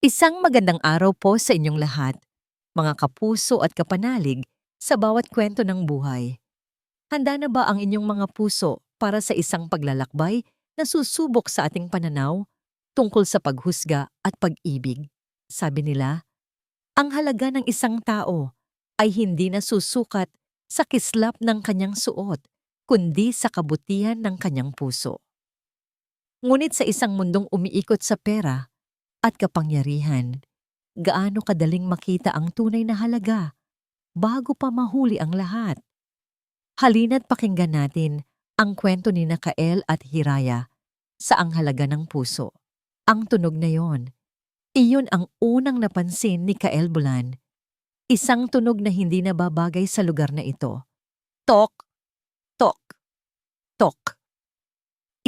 Isang magandang araw po sa inyong lahat, mga kapuso at kapanalig sa bawat kwento ng buhay. Handa na ba ang inyong mga puso para sa isang paglalakbay na susubok sa ating pananaw tungkol sa paghusga at pag-ibig? Sabi nila, ang halaga ng isang tao ay hindi nasusukat sa kislap ng kanyang suot, kundi sa kabutihan ng kanyang puso. Ngunit sa isang mundong umiikot sa pera at kapangyarihan, gaano kadaling makita ang tunay na halaga bago pa mahuli ang lahat. Halina't pakinggan natin ang kwento ni Nakael at Hiraya sa Ang Halaga ng Puso. Ang tunog na yon, iyon ang unang napansin ni Kael Bulan. Isang tunog na hindi nababagay sa lugar na ito. Tok, tok, tok.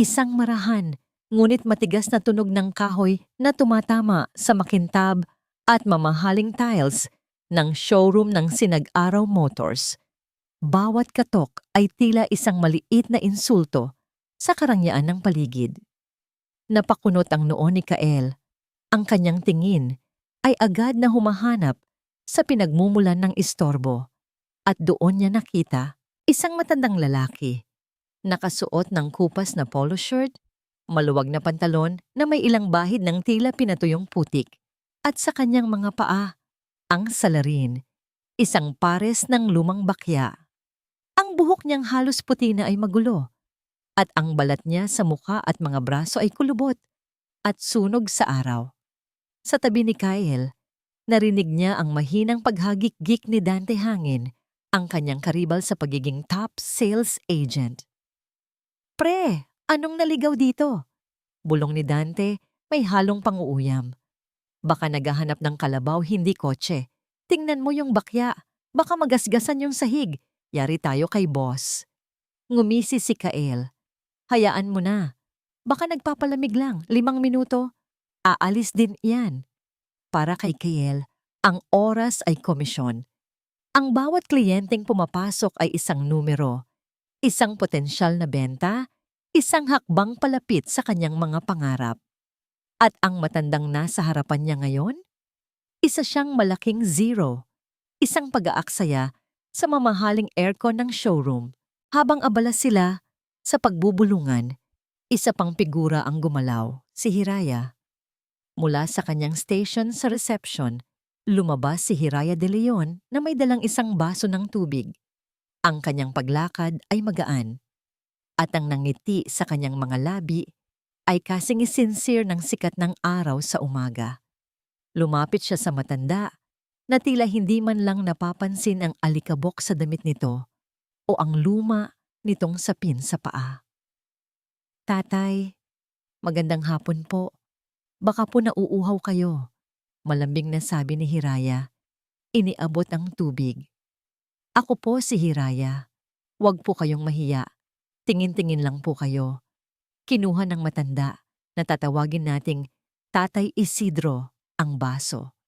Isang marahan, ngunit matigas na tunog ng kahoy na tumatama sa makintab at mamahaling tiles ng showroom ng Sinag-Araw Motors. Bawat katok ay tila isang maliit na insulto sa karangyaan ng paligid. Napakunot ang noo ni Kael. Ang kanyang tingin ay agad na humahanap sa pinagmumulan ng istorbo. At doon niya nakita isang matandang lalaki. Nakasuot ng kupas na polo shirt, maluwag na pantalon na may ilang bahid ng tila pinatuyong putik. At sa kanyang mga paa, ang salarin, isang pares ng lumang bakya. Ang buhok niyang halos puti na ay magulo, at ang balat niya sa mukha at mga braso ay kulubot at sunog sa araw. Sa tabi ni Kyle, narinig niya ang mahinang paghagik-gik ni Dante Hangin, ang kanyang karibal sa pagiging top sales agent. Pre, anong naligaw dito? Bulong ni Dante, may halong panguuyam. Baka naghahanap ng kalabaw, hindi kotse. Tingnan mo yung bakya. Baka magasgasan yung sahig. Yari tayo kay boss. Ngumisi si Kael. Hayaan mo na. Baka nagpapalamig lang, 5 minuto. Aalis din iyan. Para kay Kael, ang oras ay komisyon. Ang bawat kliyenteng pumapasok ay isang numero. Isang potensyal na benta, isang hakbang palapit sa kanyang mga pangarap. At ang matandang nasa harapan niya ngayon? Isa siyang malaking zero. Isang pag-aaksaya sa mamahaling aircon ng showroom. Habang abala sila sa pagbubulungan, isa pang figura ang gumalaw, si Hiraya. Mula sa kanyang station sa reception, lumabas si Hiraya de Leon na may dalang isang baso ng tubig. Ang kanyang paglakad ay magaan, at ang nangiti sa kanyang mga labi ay kasing sincere ng sikat ng araw sa umaga. Lumapit siya sa matanda na tila hindi man lang napapansin ang alikabok sa damit nito o ang luma nitong sapin sa paa. Tatay, magandang hapon po. Baka po nauuhaw kayo. Malambing na sabi ni Hiraya. Iniabot ang tubig. Ako po si Hiraya. Huwag po kayong mahiya. Tingin-tingin lang po kayo. Kinuha ng matanda na tatawagin nating Tatay Isidro ang baso.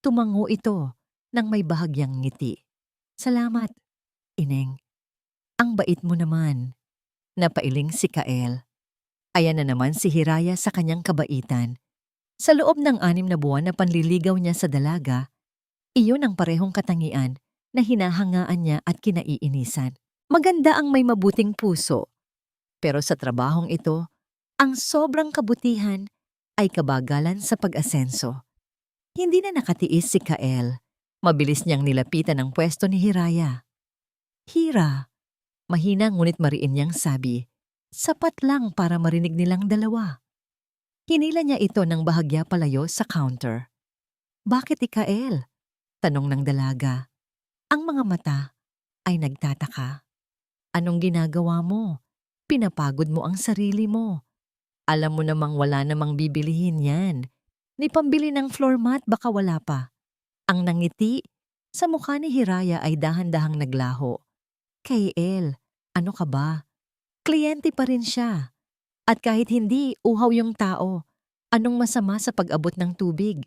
Tumango ito ng may bahagyang ngiti. Salamat, Ineng. Ang bait mo naman. Napailing si Kael. Ayan na naman si Hiraya sa kanyang kabaitan. Sa loob ng 6 na buwan na panliligaw niya sa dalaga, iyon ang parehong katangian na hinahangaan niya at kinaiinisan. Maganda ang may mabuting puso. Pero sa trabahong ito, ang sobrang kabutihan ay kabagalan sa pag-asenso. Hindi na nakatiis si Kael. Mabilis niyang nilapitan ang pwesto ni Hiraya. Hira, mahina ngunit mariin niyang sabi, sapat lang para marinig nilang dalawa. Hinila niya ito ng bahagya palayo sa counter. Bakit Kael? Tanong ng dalaga. Ang mga mata ay nagtataka. Anong ginagawa mo? Pinapagod mo ang sarili mo. Alam mo namang wala namang bibilihin yan. Ni pambili ng floor mat baka wala pa. Ang nangiti sa mukha ni Hiraya ay dahan-dahang naglaho. Kael, ano ka ba? Kliyente pa rin siya. At kahit hindi uhaw yung tao, anong masama sa pag-abot ng tubig?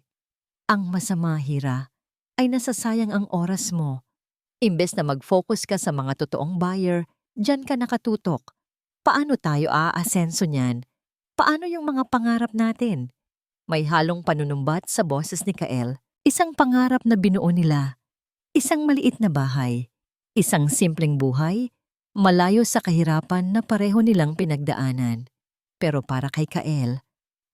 Ang masama, Hira, ay nasasayang ang oras mo. Imbes na mag-focus ka sa mga totoong buyer, diyan ka nakatutok. Paano tayo aasenso niyan? Paano yung mga pangarap natin? May halong panunumbat sa boses ni Kael, isang pangarap na binuo nila, isang maliit na bahay, isang simpleng buhay, malayo sa kahirapan na pareho nilang pinagdaanan. Pero para kay Kael,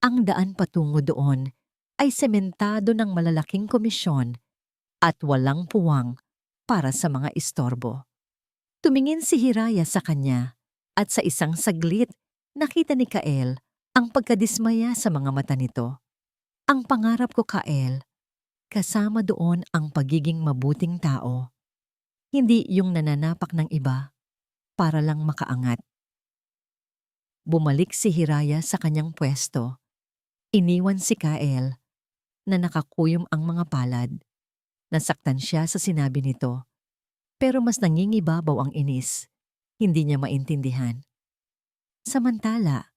ang daan patungo doon ay sementado ng malalaking komisyon at walang puwang para sa mga istorbo. Tumingin si Hiraya sa kanya at sa isang saglit nakita ni Kael ang pagkadismaya sa mga mata nito. Ang pangarap ko, Kael, kasama doon ang pagiging mabuting tao. Hindi yung nananapak ng iba para lang makaangat. Bumalik si Hiraya sa kanyang pwesto. Iniwan si Kael na nakakuyom ang mga palad. Nasaktan siya sa sinabi nito. Pero mas nangingibabaw ang inis. Hindi niya maintindihan. Samantala,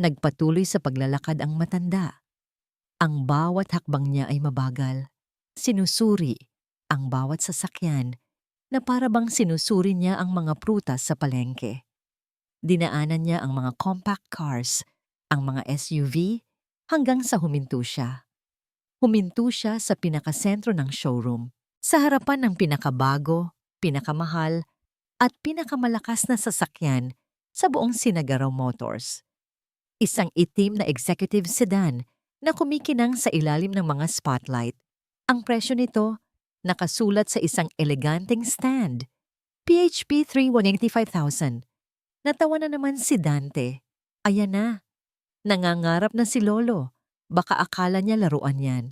nagpatuloy sa paglalakad ang matanda. Ang bawat hakbang niya ay mabagal. Sinusuri ang bawat sasakyan na para bang sinusuri niya ang mga prutas sa palengke. Dinaanan niya ang mga compact cars, ang mga SUV, hanggang sa huminto siya. Huminto siya sa pinakasentro ng showroom, sa harapan ng pinakabago, pinakamahal, at pinakamalakas na sasakyan sa buong Sinagaraw Motors. Isang itim na executive sedan na kumikinang sa ilalim ng mga spotlight. Ang presyo nito nakasulat sa isang eleganteng stand, PHP 3,185,000. Natawa na naman si Dante. Ayan na. Nangangarap na si Lolo. Baka akala niya laruan yan.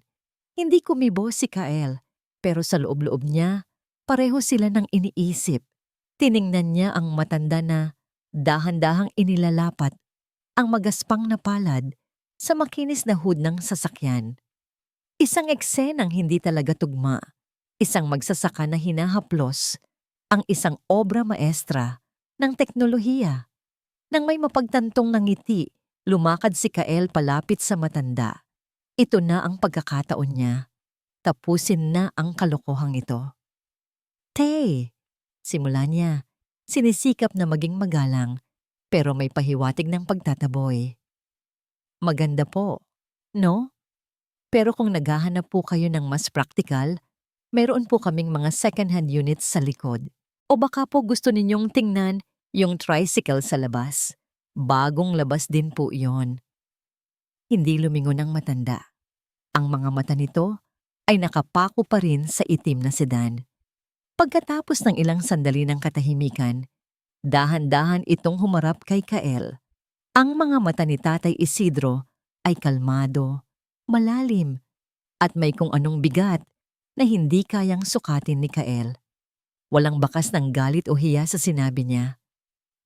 Hindi kumibo si Kael, pero sa loob-loob niya, pareho sila ng iniisip. Tiningnan niya ang matanda na dahan-dahang inilalapat ang magaspang na palad sa makinis na hood ng sasakyan. Isang eksenang hindi talaga tugma. Isang magsasaka na hinahaplos. Ang isang obra maestra ng teknolohiya. Nang may mapagtantong ng ngiti, lumakad si Kael palapit sa matanda. Ito na ang pagkakataon niya. Tapusin na ang kalokohang ito. Tay! Simula niya, sinisikap na maging magalang, pero may pahiwatig ng pagtataboy. Maganda po, no? Pero kung naghahanap po kayo ng mas praktikal, meron po kaming mga second-hand units sa likod. O baka po gusto ninyong tingnan yung tricycle sa labas. Bagong labas din po yon. Hindi lumingon ang matanda. Ang mga mata nito ay nakapako pa rin sa itim na sedan. Pagkatapos ng ilang sandali ng katahimikan, dahan-dahan itong humarap kay Kael. Ang mga mata ni Tatay Isidro ay kalmado, malalim, at may kung anong bigat na hindi kayang sukatin ni Kael. Walang bakas ng galit o hiya sa sinabi niya.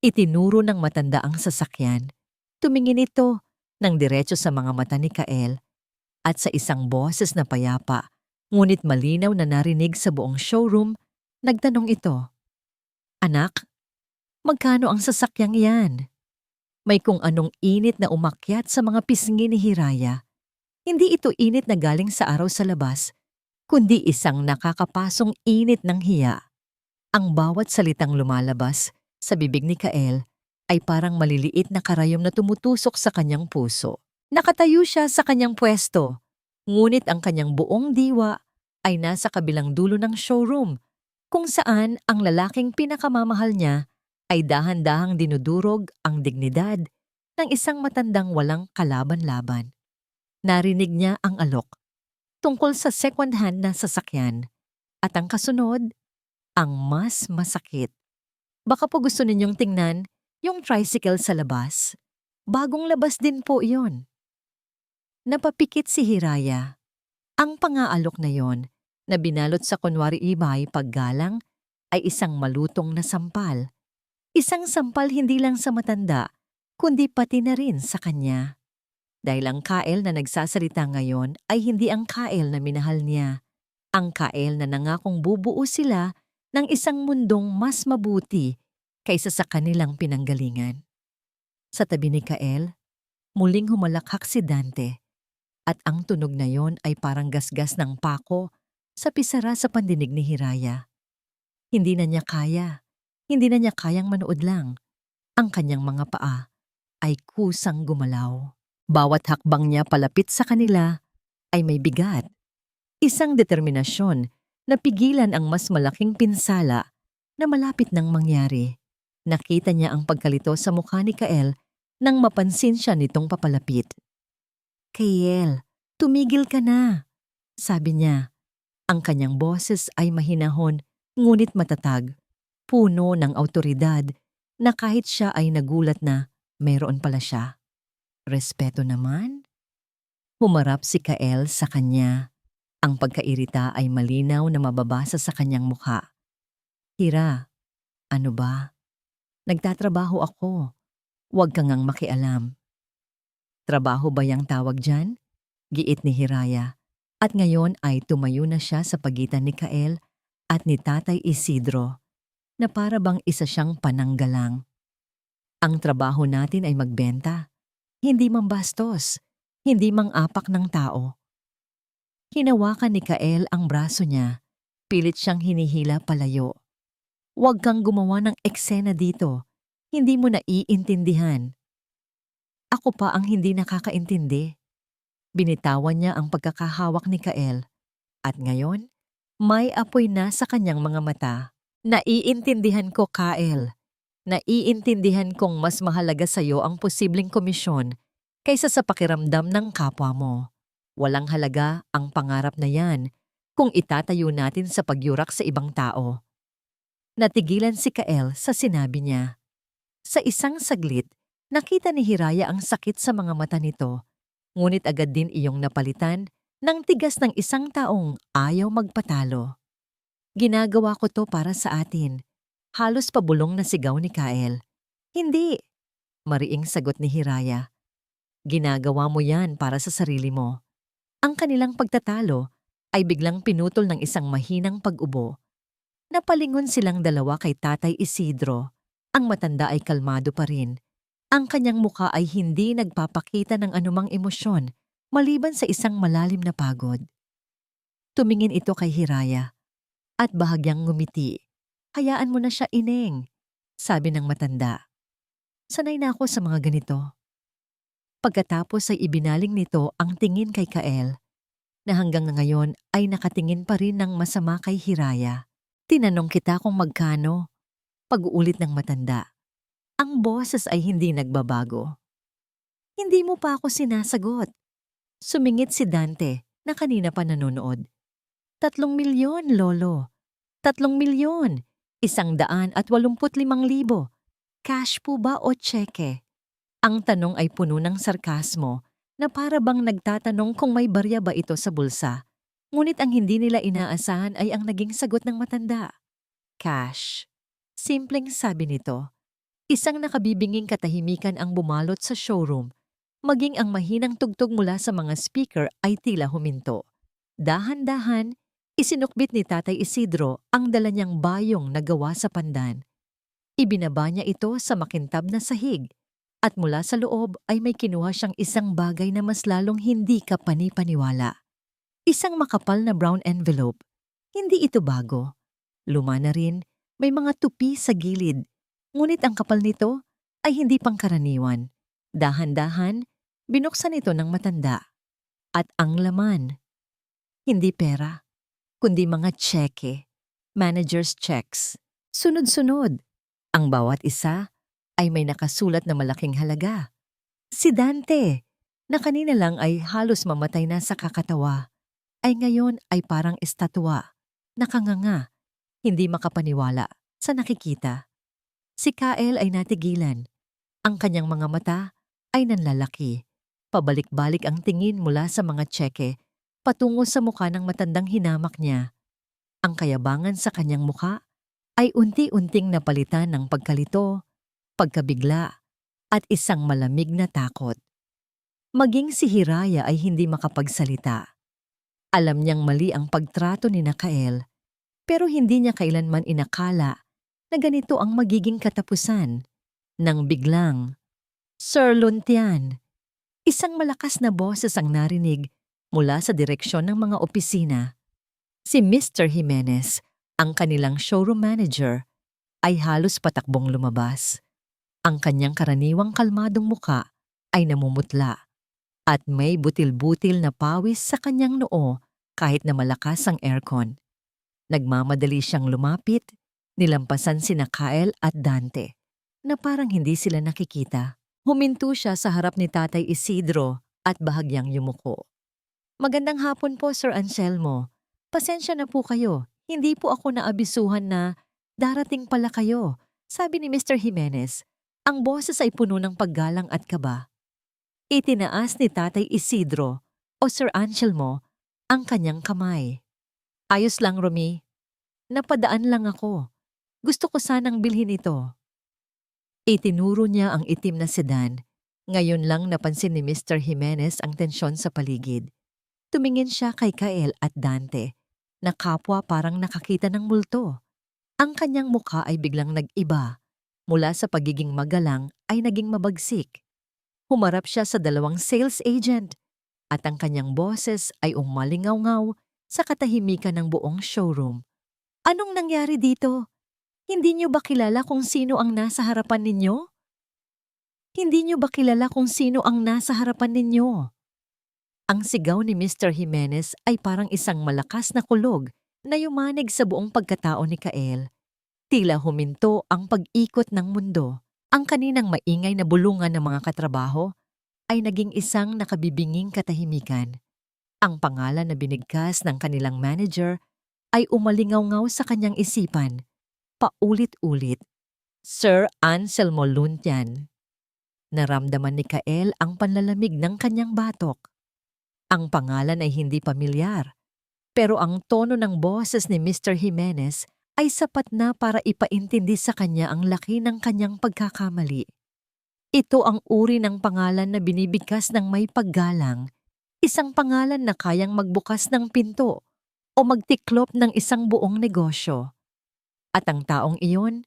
Itinuro ng matanda ang sasakyan. Tumingin ito ng diretso sa mga mata ni Kael at sa isang boses na payapa, ngunit malinaw na narinig sa buong showroom, nagtanong ito. Anak, magkano ang sasakyang iyan? May kung anong init na umakyat sa mga pisngi ni Hiraya. Hindi ito init na galing sa araw sa labas, kundi isang nakakapasong init ng hiya. Ang bawat salitang lumalabas sa bibig ni Kael ay parang maliliit na karayom na tumutusok sa kanyang puso. Nakatayo siya sa kanyang pwesto, ngunit ang kanyang buong diwa ay nasa kabilang dulo ng showroom, kung saan ang lalaking pinakamamahal niya ay dahan-dahang dinudurog ang dignidad ng isang matandang walang kalaban-laban. Narinig niya ang alok tungkol sa second-hand na sasakyan at ang kasunod, ang mas masakit. Baka po gusto ninyong tingnan yung tricycle sa labas. Bagong labas din po yon. Napapikit si Hiraya. Ang pangaalok na yon na binalot sa kunwari ibay paggalang ay isang malutong na sampal. Isang sampal hindi lang sa matanda, kundi pati na rin sa kanya. Dahil ang Kael na nagsasalita ngayon ay hindi ang Kael na minahal niya. Ang Kael na nangakong bubuo sila ng isang mundong mas mabuti kaysa sa kanilang pinanggalingan. Sa tabi ni Kael, muling humalakhak si Dante at ang tunog na yon ay parang gasgas ng pako sa pisara sa pandinig ni Hiraya. Hindi na niya kayang manood lang. Ang kanyang mga paa ay kusang gumalaw. Bawat hakbang niya palapit sa kanila ay may bigat. Isang determinasyon na pigilan ang mas malaking pinsala na malapit nang mangyari. Nakita niya ang pagkalito sa mukha ni Kael nang mapansin siya nitong papalapit. "Kael, tumigil ka na," sabi niya. Ang kanyang boses ay mahinahon ngunit matatag, puno ng awtoridad na kahit siya ay nagulat na mayroon pala siya. "Respeto naman?" Humarap si Kael sa kanya. Ang pagkairita ay malinaw na mababasa sa kanyang mukha. "Hira, ano ba? Nagtatrabaho ako. Huwag kang ngang makialam." "Trabaho ba yang tawag dyan?" Giit ni Hiraya. At ngayon ay tumayo na siya sa pagitan ni Kael at ni Tatay Isidro na para bang isa siyang pananggalang. "Ang trabaho natin ay magbenta, hindi mambastos, hindi mang-apak ng tao." Hinawakan ni Kael ang braso niya, pilit siyang hinihila palayo. "Huwag kang gumawa ng eksena dito, hindi mo naiintindihan." "Ako pa ang hindi nakakaintindi." Binitawan niya ang pagkakahawak ni Kael. At ngayon, may apoy na sa kanyang mga mata. "Naiintindihan ko, Kael. Naiintindihan kong mas mahalaga sa'yo ang posibleng komisyon kaysa sa pakiramdam ng kapwa mo. Walang halaga ang pangarap na yan kung itatayo natin sa pagyurak sa ibang tao." Natigilan si Kael sa sinabi niya. Sa isang saglit, nakita ni Hiraya ang sakit sa mga mata nito. Ngunit agad din iyong napalitan ng tigas ng isang taong ayaw magpatalo. "Ginagawa ko to para sa atin." Halos pabulong na sigaw ni Kael. "Hindi," mariing sagot ni Hiraya. "Ginagawa mo yan para sa sarili mo." Ang kanilang pagtatalo ay biglang pinutol ng isang mahinang pag-ubo. Napalingon silang dalawa kay Tatay Isidro. Ang matanda ay kalmado pa rin. Ang kanyang mukha ay hindi nagpapakita ng anumang emosyon maliban sa isang malalim na pagod. Tumingin ito kay Hiraya at bahagyang ngumiti. "Hayaan mo na siya, Ineng," sabi ng matanda. "Sanay na ako sa mga ganito." Pagkatapos ay ibinaling nito ang tingin kay Kael na hanggang ngayon ay nakatingin pa rin ng masama kay Hiraya. "Tinanong kita kung magkano." Pag-uulit ng matanda. Ang boses ay hindi nagbabago. "Hindi mo pa ako sinasagot." Sumingit si Dante na kanina pa nanonood. 3 milyon, Lolo. 3 milyon. 185,000. Cash po ba o tseke?" Ang tanong ay puno ng sarkasmo na para bang nagtatanong kung may barya ba ito sa bulsa. Ngunit ang hindi nila inaasahan ay ang naging sagot ng matanda. "Cash." Simpleng sabi nito. Isang nakabibinging katahimikan ang bumalot sa showroom. Maging ang mahinang tugtog mula sa mga speaker ay tila huminto. Dahan-dahan, isinukbit ni Tatay Isidro ang dala niyang bayong na gawa sa pandan. Ibinaba niya ito sa makintab na sahig at mula sa loob ay may kinuha siyang isang bagay na mas lalong hindi ka panipaniwala. Isang makapal na brown envelope. Hindi ito bago. Luma na rin, may mga tupi sa gilid. Ngunit ang kapal nito ay hindi pangkaraniwan. Dahan-dahan, binuksan ito ng matanda. At ang laman, hindi pera, kundi mga tseke, manager's checks. Sunod-sunod. Ang bawat isa ay may nakasulat na malaking halaga. Si Dante, na kanina lang ay halos mamatay na sa kakatawa, ay ngayon ay parang estatwa, nakanganga, hindi makapaniwala sa nakikita. Si Kael ay natigilan. Ang kanyang mga mata ay nanlalaki. Pabalik-balik ang tingin mula sa mga tseke patungo sa mukha ng matandang hinamak niya. Ang kayabangan sa kanyang mukha ay unti-unting napalitan ng pagkalito, pagkabigla, at isang malamig na takot. Maging si Hiraya ay hindi makapagsalita. Alam niyang mali ang pagtrato ni Kael, pero hindi niya kailanman inakala na ganito ang magiging katapusan. Nang biglang, "Sir Luntian!" Isang malakas na boses ang narinig mula sa direksyon ng mga opisina. Si Mr. Jimenez, ang kanilang showroom manager, ay halos patakbong lumabas. Ang kanyang karaniwang kalmadong muka ay namumutla. At may butil-butil na pawis sa kanyang noo kahit na malakas ang aircon. Nagmamadali siyang lumapit, nilampasan sina Kyle at Dante, na parang hindi sila nakikita. Huminto siya sa harap ni Tatay Isidro at bahagyang yumuko. Magandang hapon po, Sir Anselmo. Pasensya na po kayo. Hindi po ako naabisuhan na darating pala kayo, sabi ni Mr. Jimenez. Ang boses ay puno ng paggalang at kaba. Itinaas ni Tatay Isidro o Sir Anselmo ang kanyang kamay. Ayos lang, Romy. Napadaan lang ako. Gusto ko sanang bilhin ito. Itinuro niya ang itim na sedan. Ngayon lang napansin ni Mr. Jimenez ang tensyon sa paligid. Tumingin siya kay Kyle at Dante, na kapwa parang nakakita ng multo. Ang kanyang mukha ay biglang nag-iba. Mula sa pagiging magalang ay naging mabagsik. Humarap siya sa dalawang sales agent at ang kanyang boses ay umalingaw-ngaw sa katahimikan ng buong showroom. Anong nangyari dito? Hindi niyo ba kilala kung sino ang nasa harapan ninyo? Hindi niyo ba kilala kung sino ang nasa harapan ninyo? Ang sigaw ni Mr. Jimenez ay parang isang malakas na kulog na yumanig sa buong pagkatao ni Kyle. Tila huminto ang pag-ikot ng mundo. Ang kaninang maingay na bulungan ng mga katrabaho ay naging isang nakabibinging katahimikan. Ang pangalan na binigkas ng kanilang manager ay umalingaw-ngaw sa kanyang isipan. Paulit-ulit, Sir Anselmo Luntian. Naramdaman ni Kyle ang panlalamig ng kanyang batok. Ang pangalan ay hindi pamilyar, pero ang tono ng boses ni Mr. Jimenez ay sapat na para ipaintindi sa kanya ang laki ng kanyang pagkakamali. Ito ang uri ng pangalan na binibigkas ng may paggalang, isang pangalan na kayang magbukas ng pinto o magtiklop ng isang buong negosyo. At ang taong iyon,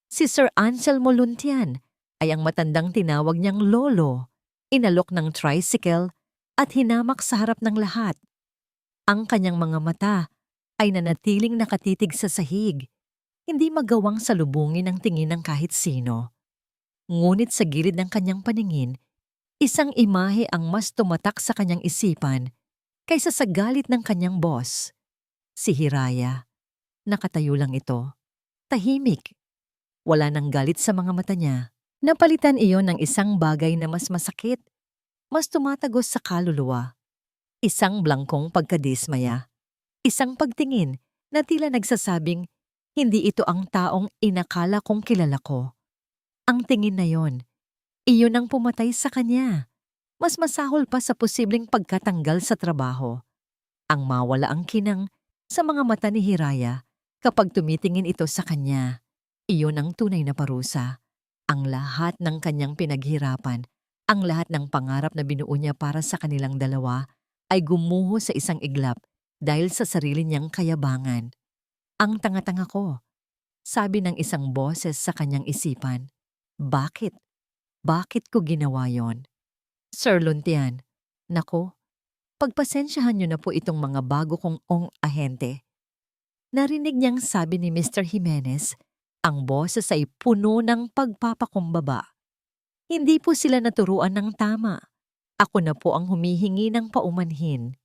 si Sir Anselmo Luntian, ay ang matandang tinawag niyang lolo, inalok ng tricycle at hinamak sa harap ng lahat. Ang kanyang mga mata ay nanatiling nakatitig sa sahig, hindi magawang salubungin ang tingin ng kahit sino. Ngunit sa gilid ng kanyang paningin, isang imahe ang mas tumatak sa kanyang isipan kaysa sa galit ng kanyang boss. Si Hiraya. Nakatayo lang ito. Tahimik. Wala nang galit sa mga mata niya. Napalitan iyon ng isang bagay na mas masakit, mas tumatagos sa kaluluwa. Isang blangkong pagkadismaya. Isang pagtingin na tila nagsasabing, hindi ito ang taong inakala kong kilala ko. Ang tingin na yon, iyon ang pumatay sa kanya. Mas masahol pa sa posibleng pagkatanggal sa trabaho. Ang mawala ang kinang sa mga mata ni Hiraya kapag tumitingin ito sa kanya. Iyon ang tunay na parusa. Ang lahat ng kanyang pinaghirapan, ang lahat ng pangarap na binuo niya para sa kanilang dalawa ay gumuho sa isang iglap dahil sa sarili niyang kayabangan. Ang tanga-tanga ko, sabi ng isang boses sa kanyang isipan. Bakit? Bakit ko ginawa yon? Sir Luntian, nako, pagpasensyahan niyo na po itong mga bago kong ahente. Narinig niyang sabi ni Mr. Jimenez. Ang boses ay puno ng pagpapakumbaba. Hindi po sila naturuan ng tama. Ako na po ang humihingi ng paumanhin.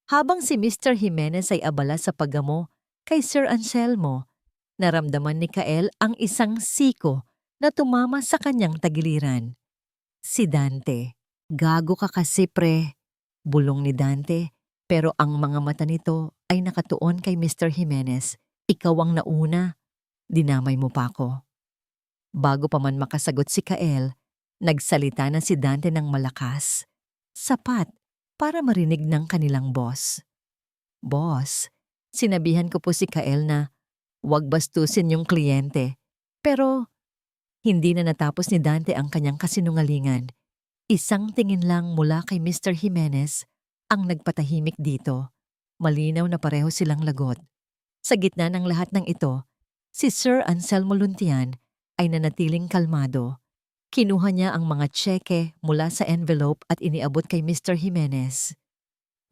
Habang si Mr. Jimenez ay abala sa paggamo kay Sir Anselmo, naramdaman ni Kyle ang isang siko na tumama sa kanyang tagiliran. Si Dante. Gago ka kasi pre. Bulong ni Dante, pero ang mga mata nito ay nakatuon kay Mr. Jimenez. Ikaw ang nauna. Dinamay mo pa ako. Bago pa man makasagot si Kyle, nagsalita na si Dante ng malakas. Sapat para marinig ng kanilang boss. Boss, sinabihan ko po si Kyle na huwag bastusin yung kliyente. Pero hindi na natapos ni Dante ang kanyang kasinungalingan. Isang tingin lang mula kay Mr. Jimenez ang nagpatahimik dito. Malinaw na pareho silang lagot. Sa gitna ng lahat ng ito, si Sir Anselmo Luntian ay nanatiling kalmado. Kinuha niya ang mga tseke mula sa envelope at iniabot kay Mr. Jimenez.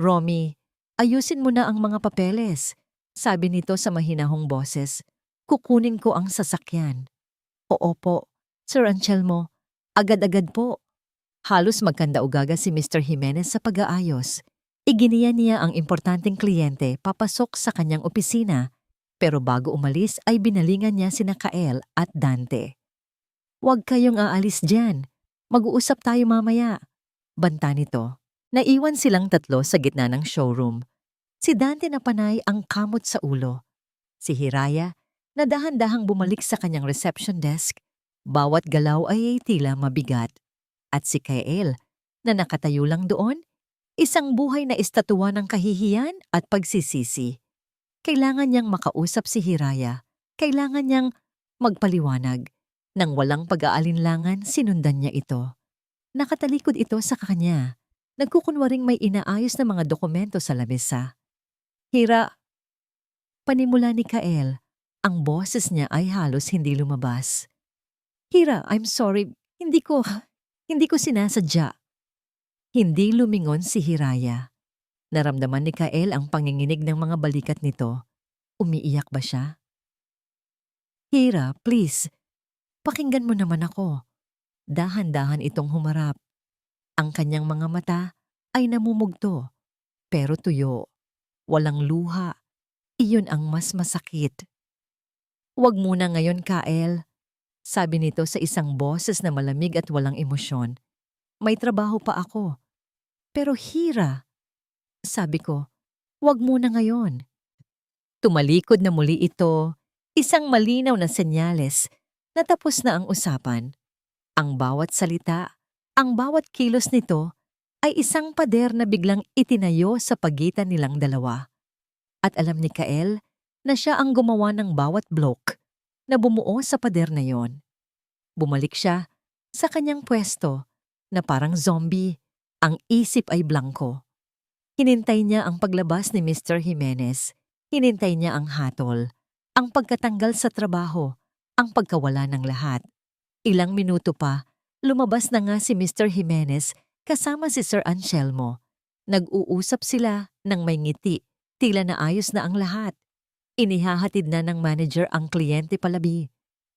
Romy, ayusin mo na ang mga papeles, sabi nito sa mahinahong boses. Kukunin ko ang sasakyan. Oo po, Sir Anselmo, agad-agad po. Halos magkanda-ugaga si Mr. Jimenez sa pag-aayos. Iginiya niya ang importanteng kliyente papasok sa kanyang opisina, pero bago umalis ay binalingan niya sina Kael at Dante. "Huwag kayong aalis diyan. Mag-uusap tayo mamaya," banta nito. Naiwan silang tatlo sa gitna ng showroom. Si Dante na panay ang kamot sa ulo. Si Hiraya na dahan-dahang bumalik sa kanyang reception desk. Bawat galaw ay tila mabigat. At si Kael na nakatayo lang doon, isang buhay na estatwa ng kahihiyan at pagsisisi. Kailangan niyang makausap si Hiraya. Kailangan niyang magpaliwanag. Nang walang pag-aalinlangan, sinundan niya ito. Nakatalikod ito sa kanya. Nagkukunwaring may inaayos na mga dokumento sa lamesa. "Hira," panimula ni Kael. Ang boses niya ay halos hindi lumabas. "Hira, I'm sorry. Hindi ko sinasadya." Hindi lumingon si Hiraya. Naramdaman ni Kael ang panginginig ng mga balikat nito. Umiiyak ba siya? "Hira, please. Pakinggan mo naman ako." Dahan-dahan itong humarap. Ang kanyang mga mata ay namumugto, pero tuyo. Walang luha. Iyon ang mas masakit. "Huwag muna ngayon, Kael," sabi nito sa isang boses na malamig at walang emosyon. "May trabaho pa ako." "Pero Hira," sabi ko, "huwag muna ngayon." Tumalikod na muli ito, isang malinaw na senyales na tapos na ang usapan. Ang bawat salita, ang bawat kilos nito ay isang pader na biglang itinayo sa pagitan nilang dalawa. At alam ni Kael na siya ang gumawa ng bawat block na bumuo sa pader na yon. Bumalik siya sa kanyang pwesto na parang zombie, ang isip ay blanko. Hinintay niya ang paglabas ni Mr. Jimenez. Hinintay niya ang hatol, ang pagkatanggal sa trabaho, ang pagkawala ng lahat. Ilang minuto pa, lumabas na nga si Mr. Jimenez kasama si Sir Anselmo. Nag-uusap sila ng may ngiti, tila na ayos na ang lahat. Inihahatid na ng manager ang kliyente palabi.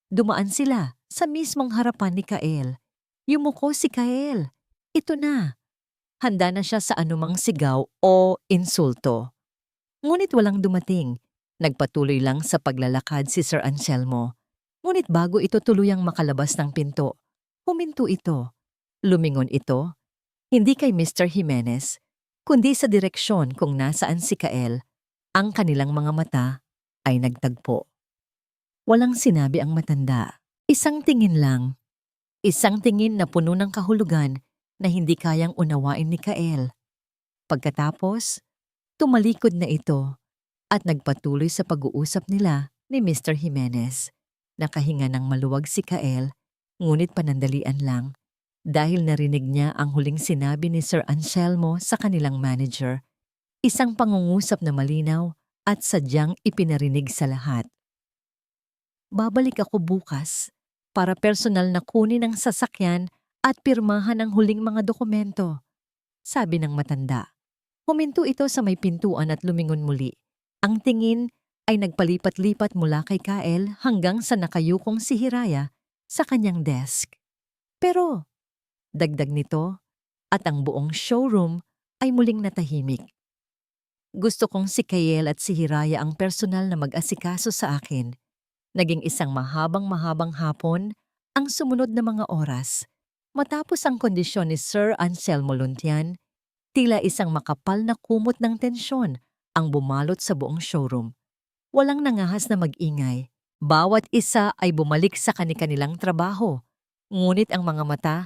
Dumaan sila sa mismong harapan ni Kael. Yumuko si Kael. Ito na. Handa na siya sa anumang sigaw o insulto. Ngunit walang dumating. Nagpatuloy lang sa paglalakad si Sir Anselmo. Ngunit bago ito tuluyang makalabas ng pinto, huminto ito. Lumingon ito, hindi kay Mr. Jimenez, kundi sa direksyon kung nasaan si Kael. Ang kanilang mga mata ay nagtagpo. Walang sinabi ang matanda. Isang tingin lang. Isang tingin na puno ng kahulugan na hindi kayang unawain ni Kael. Pagkatapos, tumalikod na ito at nagpatuloy sa pag-uusap nila ni Mr. Jimenez. Nakahinga ng maluwag si Kael, ngunit panandalian lang dahil narinig niya ang huling sinabi ni Sir Anselmo sa kanilang manager. Isang pangungusap na malinaw at sadyang ipinarinig sa lahat. "Babalik ako bukas para personal na kunin ang sasakyan at pirmahan ang huling mga dokumento," sabi ng matanda. Huminto ito sa may pintuan at lumingon muli. Ang tingin ay nagpalipat-lipat mula kay Kael hanggang sa nakayukong si Hiraya sa kanyang desk. Pero, dagdag nito, at ang buong showroom ay muling natahimik. "Gusto kong si Kael at si Hiraya ang personal na mag-asikaso sa akin." Naging isang mahabang-mahabang hapon ang sumunod na mga oras. Matapos ang kondisyon ni Sir Anselmo Luntian, tila isang makapal na kumot ng tensyon ang bumalot sa buong showroom. Walang nangahas na mag-ingay. Bawat isa ay bumalik sa kani-kanilang trabaho. Ngunit ang mga mata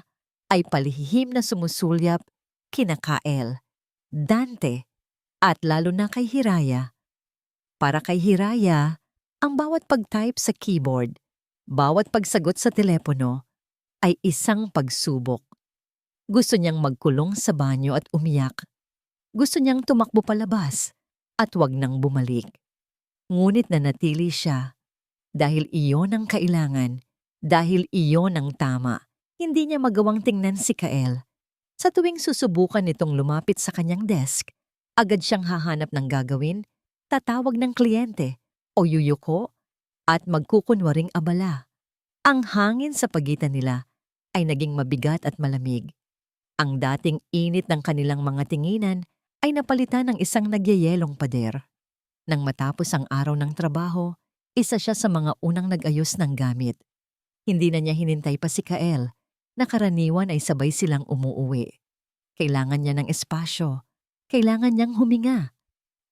ay palihim na sumusulyap kina Kael, Dante, at lalo na kay Hiraya. Para kay Hiraya, ang bawat pag-type sa keyboard, bawat pagsagot sa telepono, ay isang pagsubok. Gusto niyang magkulong sa banyo at umiyak. Gusto niyang tumakbo palabas at wag nang bumalik. Ngunit nanatili siya dahil iyon ang kailangan, dahil iyon ang tama. Hindi niya magawang tingnan si Kael. Sa tuwing susubukan nitong lumapit sa kanyang desk, agad siyang hahanap ng gagawin, tatawag ng kliyente o yuyuko at magkukunwaring abala. Ang hangin sa pagitan nila ay naging mabigat at malamig. Ang dating init ng kanilang mga tinginan ay napalitan ng isang nagyayelong pader. Nang matapos ang araw ng trabaho, isa siya sa mga unang nag-ayos ng gamit. Hindi na niya hinintay pa si Kael, na karaniwan ay sabay silang umuuwi. Kailangan niya ng espasyo, kailangan niyang huminga.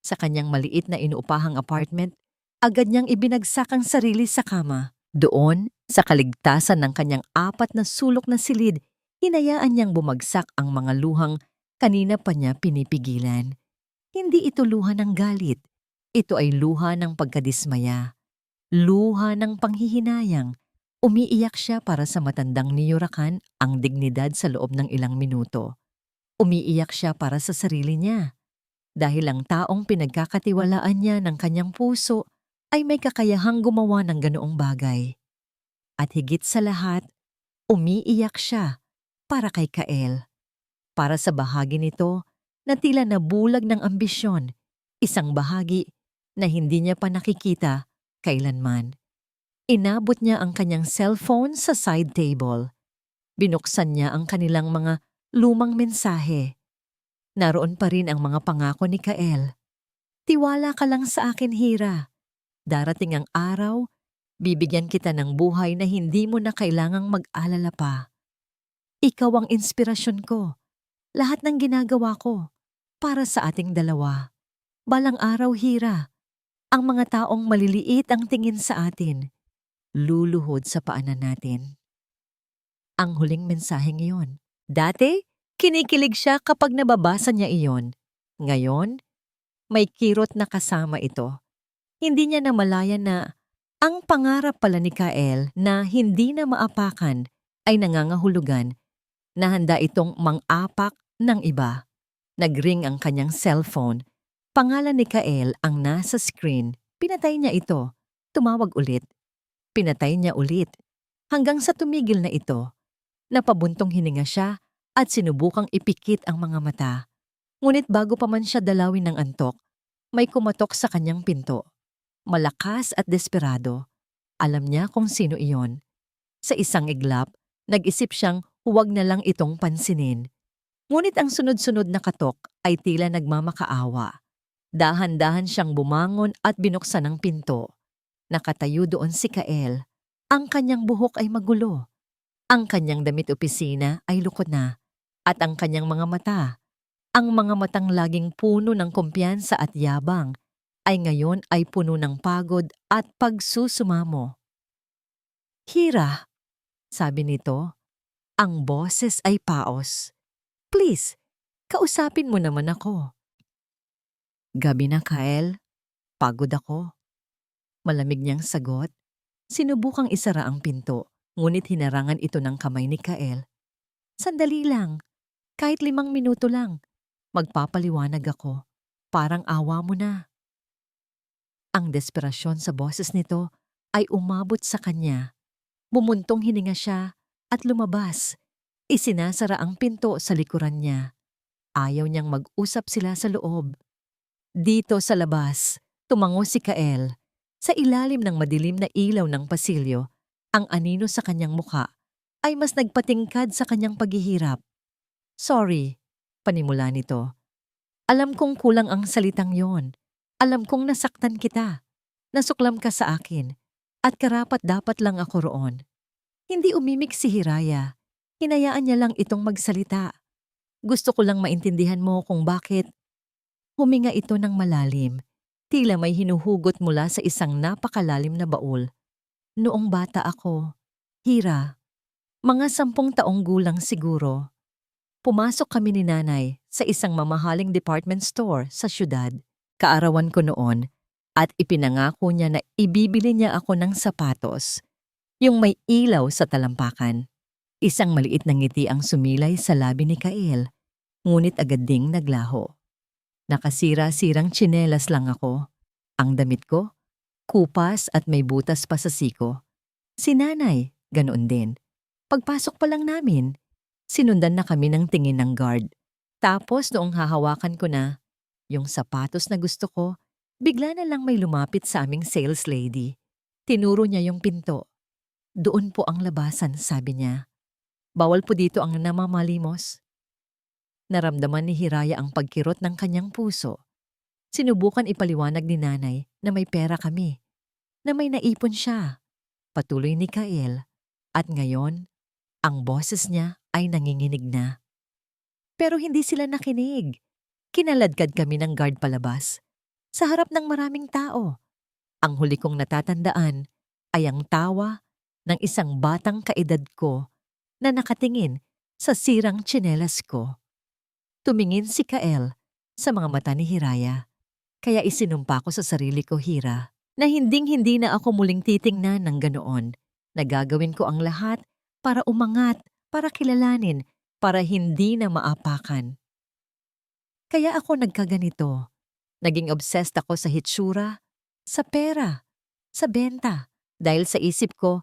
Sa kanyang maliit na inuupahang apartment, agad niyang ibinagsak ang sarili sa kama. Doon, sa kaligtasan ng kanyang 4 na sulok na silid, hinayaan niyang bumagsak ang mga luhang kanina pa niya pinipigilan. Hindi ito luha ng galit. Ito ay luha ng pagkadismaya. Luha ng panghihinayang. Umiiyak siya para sa matandang niyurakan ang dignidad sa loob ng ilang minuto. Umiiyak siya para sa sarili niya. Dahil ang taong pinagkakatiwalaan niya ng kanyang puso ay may kakayahang gumawa ng ganoong bagay. At higit sa lahat, umiiyak siya para kay Kael. Para sa bahagi nito na tila nabulag ng ambisyon, isang bahagi na hindi niya pa nakikita kailanman. Inabot niya ang kanyang cellphone sa side table. Binuksan niya ang kanilang mga lumang mensahe. Naroon pa rin ang mga pangako ni Kael. Tiwala ka lang sa akin, Hira. Darating ang araw, bibigyan kita ng buhay na hindi mo na kailangang mag-alala pa. Ikaw ang inspirasyon ko. Lahat ng ginagawa ko para sa ating dalawa. Balang araw, Hira, ang mga taong maliliit ang tingin sa atin, luluhod sa paanan natin. Ang huling mensaheng iyon. Dati, kinikilig siya kapag nababasa niya iyon. Ngayon, may kirot na kasama ito. Hindi niya namalayan na ang pangarap pala ni Kael na hindi na maapakan ay nangangahulugan na handa itong mang-apak ng iba. Nagring ang kanyang cellphone. Pangalan ni Kael ang nasa screen. Pinatay niya ito. Tumawag ulit. Pinatay niya ulit. Hanggang sa tumigil na ito. Napabuntong hininga siya at sinubukang ipikit ang mga mata. Ngunit bago pa man siya dalawin ng antok, may kumatok sa kanyang pinto. Malakas at desperado. Alam niya kung sino iyon. Sa isang iglap, nag-isip siyang huwag na lang itong pansinin. Ngunit ang sunod-sunod na katok ay tila nagmamakaawa. Dahan-dahan siyang bumangon at binuksan ang pinto. Nakatayo doon si Kael. Ang kanyang buhok ay magulo. Ang kanyang damit opisina ay lukot na. At ang kanyang mga mata, ang mga matang laging puno ng kumpiyansa at yabang, ay ngayon ay puno ng pagod at pagsusumamo. Hira, sabi nito, ang boses ay paos. Please, kausapin mo naman ako. Gabi na, Kael. Pagod ako. Malamig niyang sagot. Sinubukang isara ang pinto, ngunit hinarangan ito ng kamay ni Kael. Sandali lang. Kahit 5 minuto lang. Magpapaliwanag ako. Parang awa mo na. Ang desperasyon sa boses nito ay umabot sa kanya. Bumuntong hininga siya at lumabas. Isinasara ang pinto sa likuran niya. Ayaw niyang mag-usap sila sa loob. Dito sa labas, tumango si Kael. Sa ilalim ng madilim na ilaw ng pasilyo, ang anino sa kanyang mukha ay mas nagpatingkad sa kanyang paghihirap. Sorry, panimula nito. Alam kong kulang ang salitang yon. Alam kong nasaktan kita. Nasuklam ka sa akin. At karapat-dapat lang ako roon. Hindi umimik si Hiraya. Hinayaan niya lang itong magsalita. Gusto ko lang maintindihan mo kung bakit. Huminga ito ng malalim. Tila may hinuhugot mula sa isang napakalalim na baul. Noong bata ako, Hira, mga 10 taong gulang siguro, pumasok kami ni nanay sa isang mamahaling department store sa syudad. Kaarawan ko noon at ipinangako niya na ibibili niya ako ng sapatos. Yung may ilaw sa talampakan. Isang maliit na ngiti ang sumilay sa labi ni Kael, ngunit agad ding naglaho. Nakasira-sirang tsinelas lang ako. Ang damit ko, kupas at may butas pa sa siko. Si nanay, ganoon din. Pagpasok pa lang namin, sinundan na kami ng tingin ng guard. Tapos noong hahawakan ko na, yung sapatos na gusto ko, bigla na lang may lumapit sa aming sales lady. Tinuro niya yung pinto. Doon po ang labasan, sabi niya. Bawal po dito ang namamalimos. Naramdaman ni Hiraya ang pagkirot ng kanyang puso. Sinubukan ipaliwanag ni nanay na may pera kami, na may naipon siya. Patuloy ni Kael. At ngayon, ang boses niya ay nanginginig na. Pero hindi sila nakinig. Kinaladkad kami ng guard palabas, sa harap ng maraming tao. Ang huli kong natatandaan ay ang tawa ng isang batang kaedad ko na nakatingin sa sirang tsinelas ko. Tumingin si Kael sa mga mata ni Hiraya, kaya isinumpa ko sa sarili ko, Hira, na hinding-hindi na ako muling titingnan ng ganoon, na gagawin ko ang lahat para umangat, para kilalanin, para hindi na maapakan. Kaya ako nagkaganito. Naging obsessed ako sa hitsura, sa pera, sa benta, dahil sa isip ko,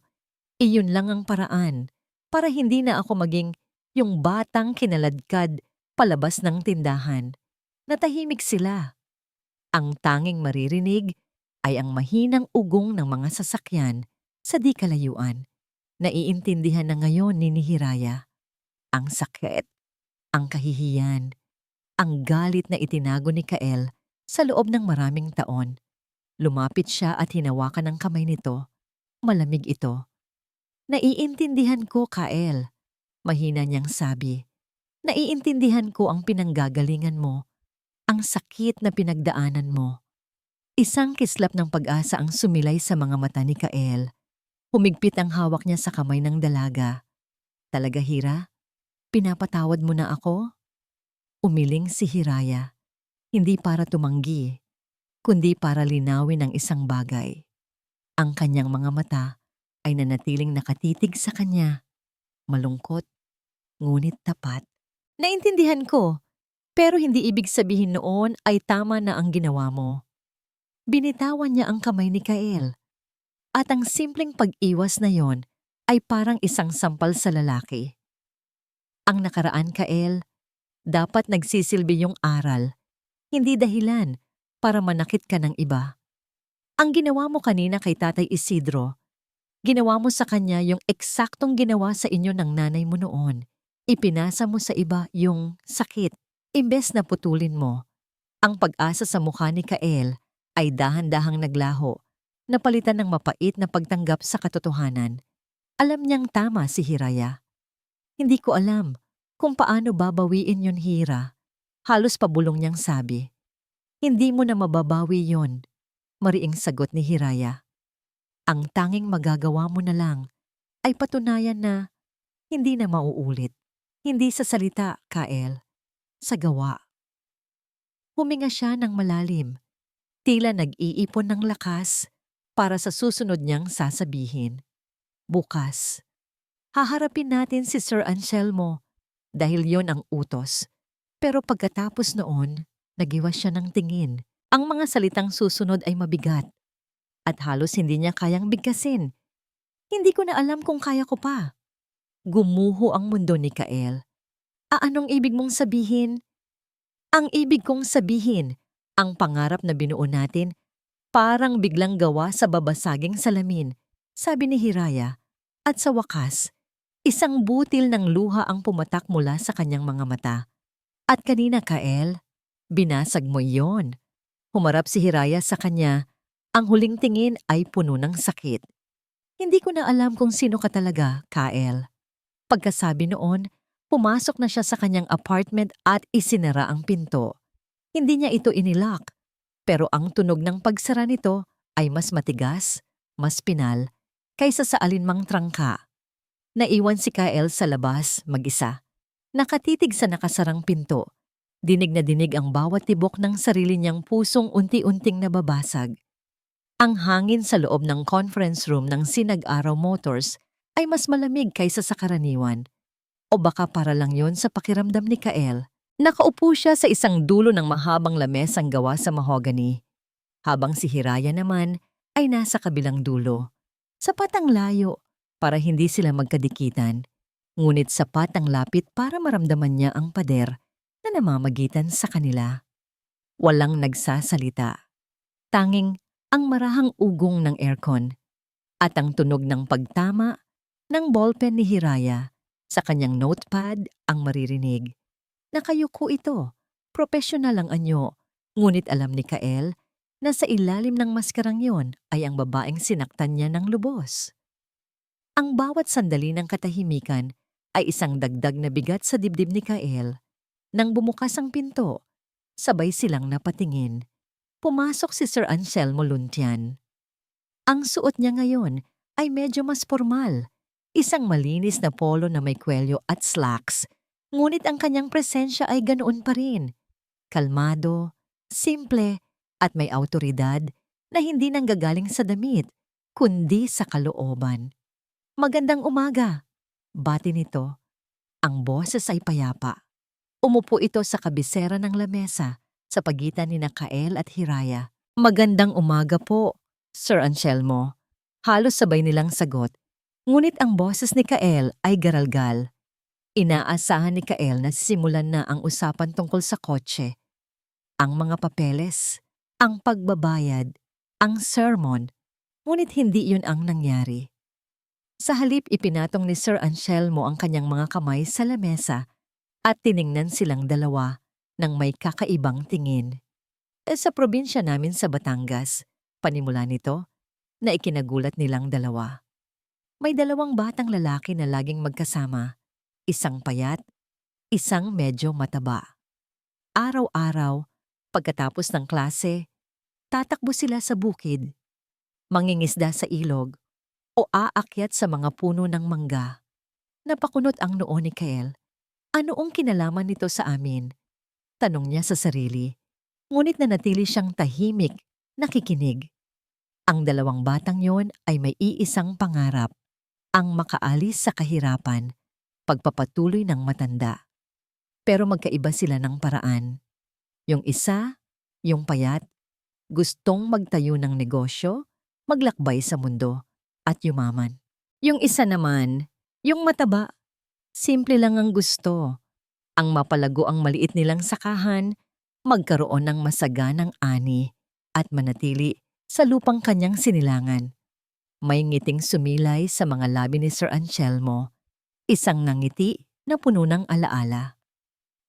iyon lang ang paraan para hindi na ako maging yung batang kinaladkad palabas ng tindahan. Natahimik sila. Ang tanging maririnig ay ang mahinang ugong ng mga sasakyan sa di kalayuan. Naiintindihan na ngayon ni Hiraya. Ang sakit, ang kahihiyan, ang galit na itinago ni Kael sa loob ng maraming taon. Lumapit siya at hinawakan ang kamay nito. Malamig ito. Naiintindihan ko, Kael. Mahina niyang sabi. Naiintindihan ko ang pinanggagalingan mo, ang sakit na pinagdaanan mo. Isang kislap ng pag-asa ang sumilay sa mga mata ni Kael. Humigpit ang hawak niya sa kamay ng dalaga. Talaga, Hira? Pinapatawad mo na ako? Umiling si Hiraya. Hindi para tumanggi, kundi para linawin ang isang bagay. Ang kanyang mga mata ay nanatiling nakatitig sa kanya. Malungkot, ngunit tapat. Naintindihan ko, pero hindi ibig sabihin noon ay tama na ang ginawa mo. Binitawan niya ang kamay ni Kael. At ang simpleng pag-iwas na yon ay parang isang sampal sa lalaki. Ang nakaraan, Kael, dapat nagsisilbi yung aral, hindi dahilan para manakit ka ng iba. Ang ginawa mo kanina kay Tatay Isidro, ginawa mo sa kanya yung eksaktong ginawa sa inyo ng nanay mo noon. Ipinasa mo sa iba yung sakit. Imbes na putulin mo, ang pag-asa sa mukha ni Kael ay dahan-dahang naglaho, napalitan ng mapait na pagtanggap sa katotohanan. Alam niyang tama si Hiraya. Hindi ko alam kung paano babawiin yun, Hira. Halos pabulong niyang sabi. Hindi mo na mababawi yon, mariing sagot ni Hiraya. Ang tanging magagawa mo na lang ay patunayan na hindi na mauulit. Hindi sa salita, Kael, sa gawa. Huminga siya ng malalim, tila nag-iipon ng lakas para sa susunod niyang sasabihin. Bukas, haharapin natin si Sir Anselmo dahil yon ang utos. Pero pagkatapos noon, nagiwas siya ng tingin. Ang mga salitang susunod ay mabigat at halos hindi niya kayang bigkasin. Hindi ko na alam kung kaya ko pa. Gumuho ang mundo ni Kael. Anong ibig mong sabihin? Ang ibig kong sabihin, ang pangarap na binuo natin, parang biglang gawa sa babasaging salamin, sabi ni Hiraya. At sa wakas, isang butil ng luha ang pumatak mula sa kanyang mga mata. At kanina, Kael, binasag mo yon. Humarap si Hiraya sa kanya. Ang huling tingin ay puno ng sakit. Hindi ko na alam kung sino ka talaga, Kael. Pagkasabi noon, pumasok na siya sa kanyang apartment at isinara ang pinto. Hindi niya ito inilock, pero ang tunog ng pagsara nito ay mas matigas, mas pinal, kaysa sa alinmang trangka. Naiwan si Kael sa labas, mag-isa. Nakatitig sa nakasarang pinto. Dinig na dinig ang bawat tibok ng sarili niyang pusong unti-unting nababasag. Ang hangin sa loob ng conference room ng Sinag-Araw Motors ay mas malamig kaysa sa karaniwan. O baka para lang yon sa pakiramdam ni Kael. Nakaupo siya sa isang dulo ng mahabang lamesang gawa sa mahogany, habang si Hiraya naman ay nasa kabilang dulo. Sapat ang layo para hindi sila magkadikitan, ngunit sapat ang lapit para maramdaman niya ang pader na namamagitan sa kanila. Walang nagsasalita. Tanging ang marahang ugong ng aircon at ang tunog ng pagtama ng ballpen ni Hiraya sa kanyang notepad ang maririnig. Nakayuko ito. Propesyonal ang anyo. Ngunit alam ni Kael na sa ilalim ng maskarang yon ay ang babaeng sinaktan niya ng lubos. Ang bawat sandali ng katahimikan ay isang dagdag na bigat sa dibdib ni Kael. Nang bumukas ang pinto, sabay silang napatingin. Pumasok si Sir Anselmo Luntian. Ang suot niya ngayon ay medyo mas formal. Isang malinis na polo na may kwelyo at slacks. Ngunit ang kanyang presensya ay ganoon pa rin. Kalmado, simple, at may awtoridad na hindi nanggagaling sa damit, kundi sa kalooban. Magandang umaga, bati nito. Ang boses ay payapa. Umupo ito sa kabisera ng lamesa sa pagitan ni Kael at Hiraya. Magandang umaga po, Sir Anselmo. Halos sabay nilang sagot. Ngunit ang boses ni Kael ay garalgal. Inaasahan ni Kael na simulan na ang usapan tungkol sa kotse. Ang mga papeles, ang pagbabayad, ang sermon, ngunit hindi yun ang nangyari. Sa halip ipinatong ni Sir Anselmo ang kanyang mga kamay sa lamesa at tiningnan silang dalawa ng may kakaibang tingin. Sa probinsya namin sa Batangas, panimula nito, na ikinagulat nilang dalawa. May dalawang batang lalaki na laging magkasama, isang payat, isang medyo mataba. Araw-araw, pagkatapos ng klase, tatakbo sila sa bukid, mangingisda sa ilog, o aakyat sa mga puno ng mangga. Napakunot ang noo ni Kael. Anoong kinalaman nito sa amin? Tanong niya sa sarili. Ngunit nanatili siyang tahimik, nakikinig. Ang dalawang batang yon ay may iisang pangarap, ang makaalis sa kahirapan, pagpapatuloy ng matanda. Pero magkaiba sila ng paraan. Yung isa, yung payat, gustong magtayo ng negosyo, maglakbay sa mundo, at yumaman. Yung isa naman, yung mataba, simple lang ang gusto. Ang mapalago ang maliit nilang sakahan, magkaroon ng masaganang ani, at manatili sa lupang kanyang sinilangan. May ngiting sumilay sa mga labi ni Sir Anselmo, isang ngangiti na puno ng alaala.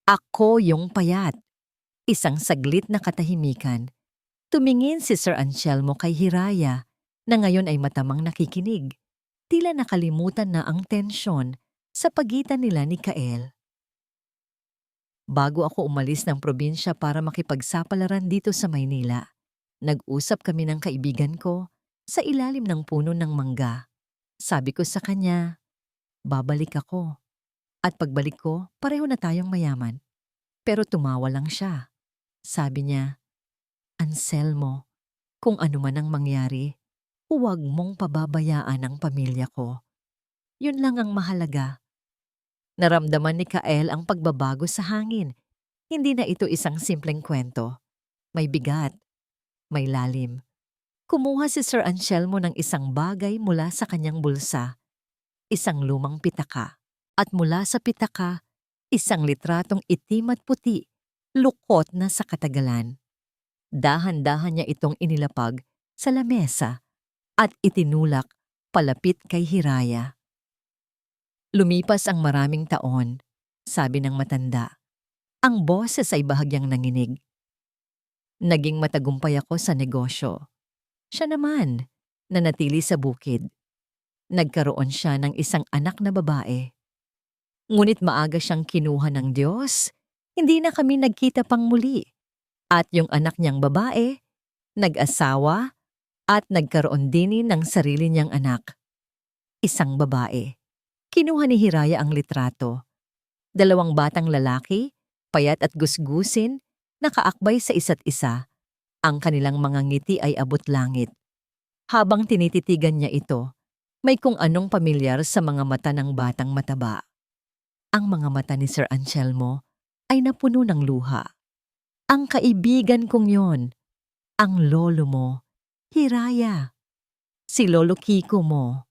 Ako yung payat. Isang saglit na katahimikan. Tumingin si Sir Anselmo kay Hiraya, na ngayon ay matamang nakikinig. Tila nakalimutan na ang tensyon sa pagitan nila ni Kael. Bago ako umalis ng probinsya para makipagsapalaran dito sa Maynila, nag-usap kami ng kaibigan ko sa ilalim ng puno ng mangga. Sabi ko sa kanya, babalik ako. At pagbalik ko, pareho na tayong mayaman. Pero tumawa lang siya. Sabi niya, Anselmo, kung ano man ang mangyari, huwag mong pababayaan ang pamilya ko. Yun lang ang mahalaga. Naramdaman ni Kael ang pagbabago sa hangin. Hindi na ito isang simpleng kwento. May bigat, may lalim. Kumuha si Sir Anselmo ng isang bagay mula sa kanyang bulsa, isang lumang pitaka. At mula sa pitaka, isang litratong itim at puti, lukot na sa katagalan. Dahan-dahan niya itong inilapag sa lamesa at itinulak palapit kay Hiraya. Lumipas ang maraming taon, sabi ng matanda. Ang boses ay bahagyang nanginig. Naging matagumpay ako sa negosyo. Siya naman, nanatili sa bukid. Nagkaroon siya ng isang anak na babae. Ngunit maaga siyang kinuha ng Diyos, hindi na kami nagkita pang muli. At yung anak niyang babae, nag-asawa at nagkaroon din ng sarili niyang anak. Isang babae. Kinuha ni Hiraya ang litrato. Dalawang batang lalaki, payat at gusgusin, nakaakbay sa isa't isa. Ang kanilang mga ngiti ay abot langit. Habang tinititigan niya ito, may kung anong pamilyar sa mga mata ng batang mataba. Ang mga mata ni Sir Anselmo ay napuno ng luha. Ang kaibigan kong yon, ang lolo mo, Hiraya. Si Lolo Kiko mo.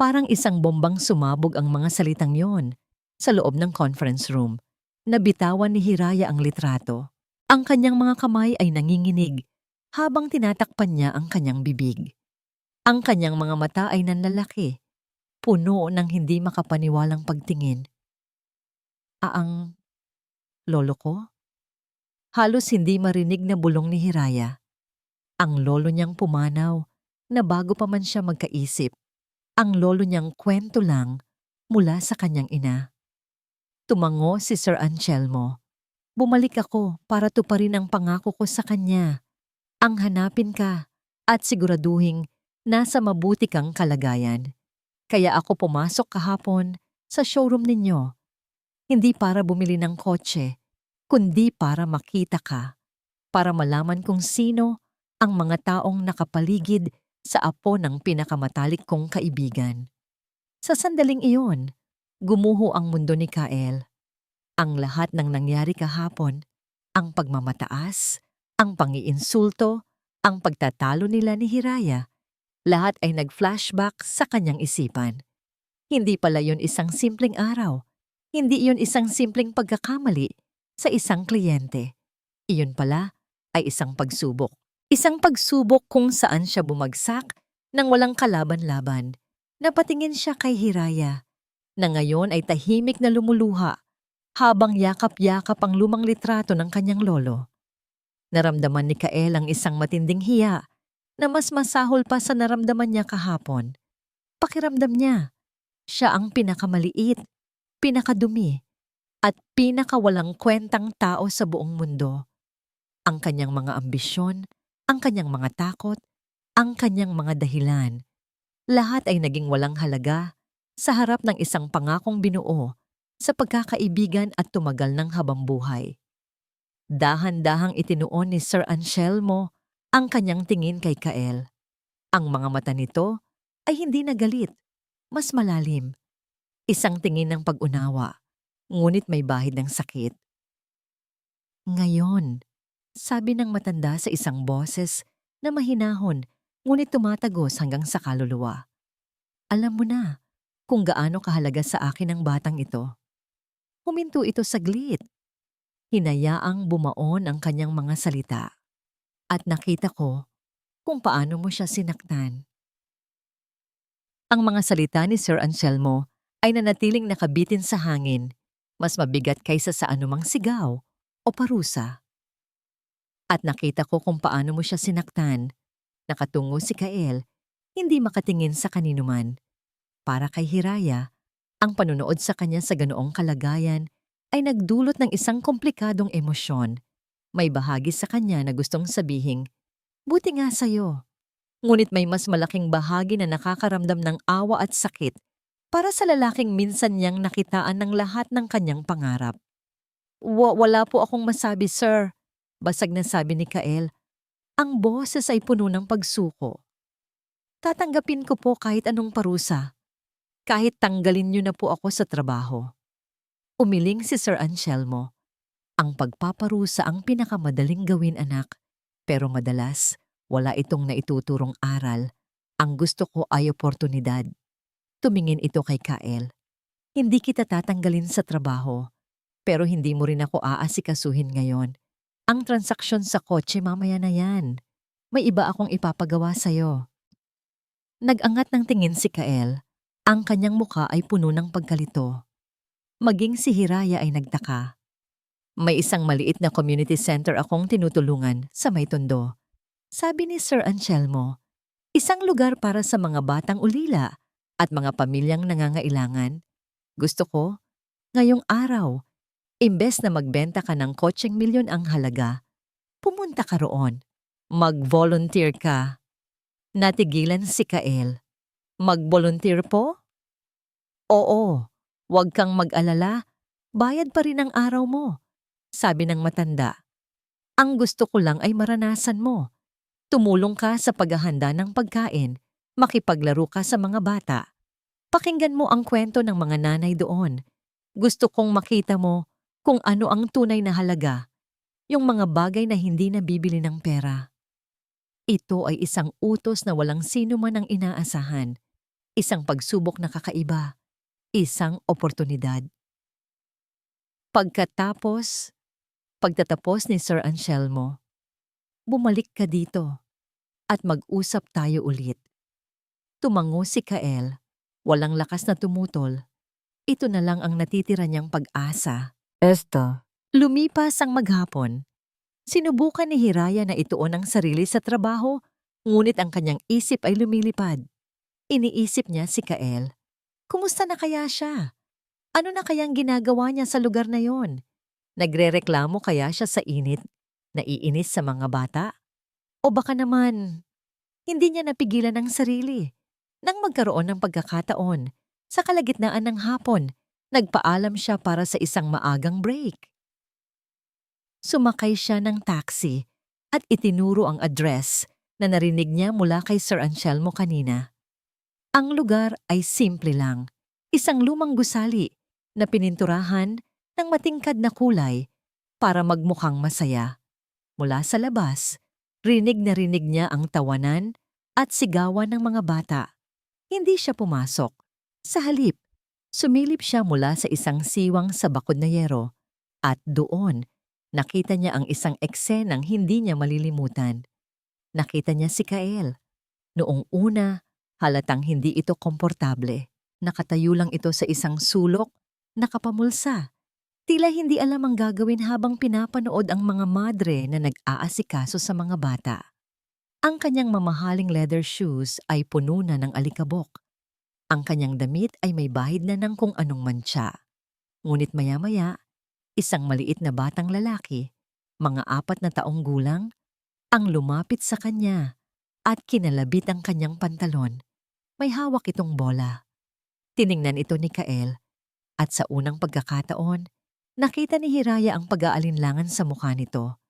Parang isang bombang sumabog ang mga salitang yon sa loob ng conference room. Nabitawan ni Hiraya ang litrato. Ang kanyang mga kamay ay nanginginig habang tinatakpan niya ang kanyang bibig. Ang kanyang mga mata ay nanlalaki, puno ng hindi makapaniwalang pagtingin. Ang lolo ko? Halos hindi marinig na bulong ni Hiraya. Ang lolo niyang pumanaw na bago pa man siya magkaisip, ang lolo niyang kwento lang mula sa kanyang ina. Tumango si Sir Anselmo. Bumalik ako para tuparin ang pangako ko sa kanya. Ang hanapin ka at siguraduhing nasa mabuti kang kalagayan. Kaya ako pumasok kahapon sa showroom ninyo. Hindi para bumili ng kotse, kundi para makita ka. Para malaman kung sino ang mga taong nakapaligid sa apo ng pinakamatalik kong kaibigan. Sa sandaling iyon, gumuho ang mundo ni Kael. Ang lahat ng nangyari kahapon, ang pagmamataas, ang pangiinsulto, ang pagtatalo nila ni Hiraya, lahat ay nag-flashback sa kanyang isipan. Hindi pala yun isang simpleng araw. Hindi yun isang simpleng pagkakamali sa isang kliyente. Iyon pala ay isang pagsubok. Isang pagsubok kung saan siya bumagsak nang walang kalaban-laban. Napatingin siya kay Hiraya, na ngayon ay tahimik na lumuluha habang yakap-yakap ang lumang litrato ng kanyang lolo. Naramdaman ni Kael ang isang matinding hiya na mas masahol pa sa naramdaman niya kahapon. Pakiramdam niya, siya ang pinakamaliit, pinakadumi, at pinakawalang kwentang tao sa buong mundo. Ang kanyang mga ambisyon, ang kanyang mga takot, ang kanyang mga dahilan, lahat ay naging walang halaga sa harap ng isang pangakong binuo sa pagkakaibigan at tumagal ng habambuhay. Dahan-dahang itinuon ni Sir Anselmo ang kanyang tingin kay Kael. Ang mga mata nito ay hindi nagalit, mas malalim. Isang tingin ng pag-unawa, ngunit may bahid ng sakit. Ngayon, sabi ng matanda sa isang boses na mahinahon ngunit tumatagos hanggang sa kaluluwa. Alam mo na kung gaano kahalaga sa akin ang batang ito. Huminto ito saglit. Hinayaang bumaon ang kanyang mga salita. At nakita ko kung paano mo siya sinaktan. Ang mga salita ni Sir Anselmo ay nanatiling nakabitin sa hangin, mas mabigat kaysa sa anumang sigaw o parusa. At nakita ko kung paano mo siya sinaktan. Nakatungo si Kael, hindi makatingin sa kaninuman. Para kay Hiraya, ang panunood sa kanya sa ganoong kalagayan ay nagdulot ng isang komplikadong emosyon. May bahagi sa kanya na gustong sabihing, buti nga sa'yo. Ngunit may mas malaking bahagi na nakakaramdam ng awa at sakit para sa lalaking minsan niyang nakitaan ng lahat ng kanyang pangarap. Wala po akong masabi, sir. Basag na sabi ni Kael. Ang boses ay puno ng pagsuko. Tatanggapin ko po kahit anong parusa. Kahit tanggalin niyo na po ako sa trabaho. Umiling si Sir Anselmo. Ang pagpaparusa ang pinakamadaling gawin, anak. Pero madalas, wala itong naituturong aral. Ang gusto ko ay oportunidad. Tumingin ito kay Kael. Hindi kita tatanggalin sa trabaho. Pero hindi mo rin ako aasikasuhin ngayon. Ang transaksyon sa kotse mamaya na yan. May iba akong ipapagawa sa'yo. Nag-angat ng tingin si Kael. Ang kanyang muka ay puno ng pagkalito. Maging si Hiraya ay nagtaka. May isang maliit na community center akong tinutulungan sa may Tondo. Sabi ni Sir Anselmo, isang lugar para sa mga batang ulila at mga pamilyang nangangailangan. Gusto ko, ngayong araw, imbes na magbenta ka ng kotseng milyon ang halaga, pumunta ka roon. Mag-volunteer ka. Natigilan si Kael. Mag-volunteer po? Oo. Huwag kang mag-alala, bayad pa rin ang araw mo, sabi ng matanda. Ang gusto ko lang ay maranasan mo. Tumulong ka sa paghahanda ng pagkain, makipaglaro ka sa mga bata. Pakinggan mo ang kwento ng mga nanay doon. Gusto kong makita mo kung ano ang tunay na halaga, yung mga bagay na hindi nabibili ng pera. Ito ay isang utos na walang sino man ang inaasahan, isang pagsubok na kakaiba. Isang oportunidad. Pagtatapos ni Sir Anselmo, bumalik ka dito at mag-usap tayo ulit. Tumango si Kael, walang lakas na tumutol. Ito na lang ang natitira niyang pag-asa. Esta, Lumipas ang maghapon. Sinubukan ni Hiraya na ituon ang sarili sa trabaho, ngunit ang kanyang isip ay lumilipad. Iniisip niya si Kael. Kumusta na kaya siya? Ano na kayang ginagawa niya sa lugar na yon? Nagrereklamo kaya siya sa init? Naiinis sa mga bata? O baka naman, hindi niya napigilan ang sarili? Nang magkaroon ng pagkakataon, sa kalagitnaan ng hapon, nagpaalam siya para sa isang maagang break. Sumakay siya ng taxi at itinuro ang address na narinig niya mula kay Sir Anselmo kanina. Ang lugar ay simple lang, isang lumang gusali na pininturahan ng matingkad na kulay para magmukhang masaya. Mula sa labas, rinig na rinig niya ang tawanan at sigawan ng mga bata. Hindi siya pumasok. Sa halip, sumilip siya mula sa isang siwang sa bakod na yero at doon, nakita niya ang isang eksenang hindi niya malilimutan. Nakita niya si Kael. Noong una, halatang hindi ito komportable. Nakatayo lang ito sa isang sulok, nakapamulsa. Tila hindi alam ang gagawin habang pinapanood ang mga madre na nag-aasikaso sa mga bata. Ang kanyang mamahaling leather shoes ay puno na ng alikabok. Ang kanyang damit ay may bahid na ng kung anong mantsa. Ngunit maya-maya, isang maliit na batang lalaki, mga 4 na taong gulang, ang lumapit sa kanya at kinalabit ang kanyang pantalon. May hawak itong bola. Tiningnan ito ni Kael at sa unang pagkakataon, nakita ni Hiraya ang pag-aalinlangan sa mukha nito.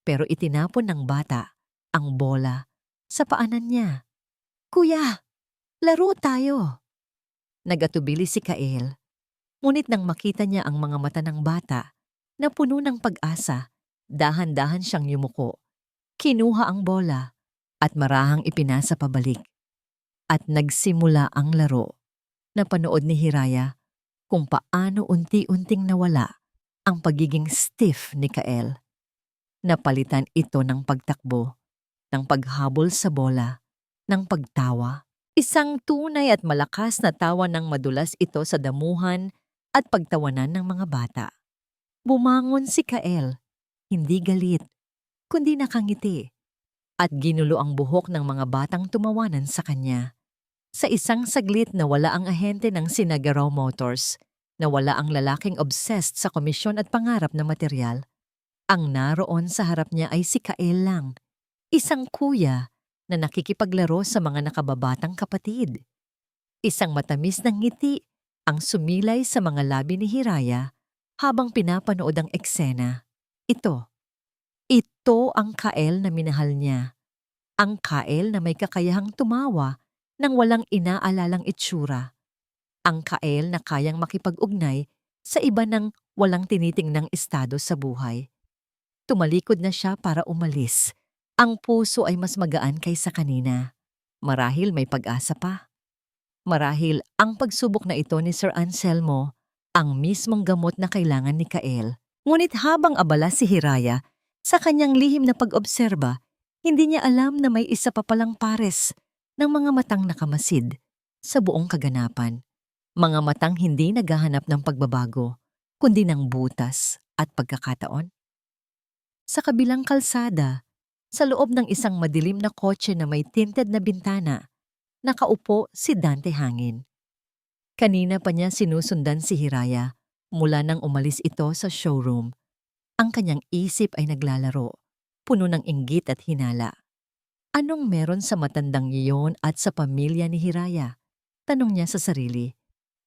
Pero itinapon ng bata ang bola sa paanan niya. Kuya, laro tayo. Nagatubili si Kael. Ngunit nang makita niya ang mga mata ng bata na puno ng pag-asa, dahan-dahan siyang yumuko. Kinuha ang bola at marahang ipinasa pabalik. At nagsimula ang laro. Napanood ni Hiraya kung paano unti-unting nawala ang pagiging stiff ni Kael. Napalitan ito ng pagtakbo, ng paghabol sa bola, ng pagtawa. Isang tunay at malakas na tawa ng madulas ito sa damuhan at pagtawanan ng mga bata. Bumangon si Kael, hindi galit, kundi nakangiti, at ginulo ang buhok ng mga batang tumawanan sa kanya. Sa isang saglit nawala ang ahente ng Sinagaraw Motors, nawala ang lalaking obsessed sa komisyon at pangarap na material. Ang naroon sa harap niya ay si Kael lang, isang kuya na nakikipaglaro sa mga nakababatang kapatid. Isang matamis na ngiti ang sumilay sa mga labi ni Hiraya habang pinapanood ang eksena. Ito ang Kael na minahal niya. Ang Kael na may kakayahang tumawa nang walang inaalalang itsura. Ang Kael na kayang makipag-ugnay sa iba ng walang tinitingnang estado sa buhay. Tumalikod na siya para umalis. Ang puso ay mas magaan kaysa kanina. Marahil may pag-asa pa. Marahil ang pagsubok na ito ni Sir Anselmo ang mismong gamot na kailangan ni Kael. Ngunit habang abala si Hiraya sa kanyang lihim na pag-obserba, hindi niya alam na may isa pa palang pares ng mga matang nakamasid sa buong kaganapan. Mga matang hindi naghahanap ng pagbabago, kundi ng butas at pagkakataon. Sa kabilang kalsada, sa loob ng isang madilim na kotse na may tinted na bintana, nakaupo si Dante Hangin. Kanina pa niya sinusundan si Hiraya mula nang umalis ito sa showroom. Ang kanyang isip ay naglalaro, puno ng inggit at hinala. Anong meron sa matandang iyon at sa pamilya ni Hiraya? Tanong niya sa sarili.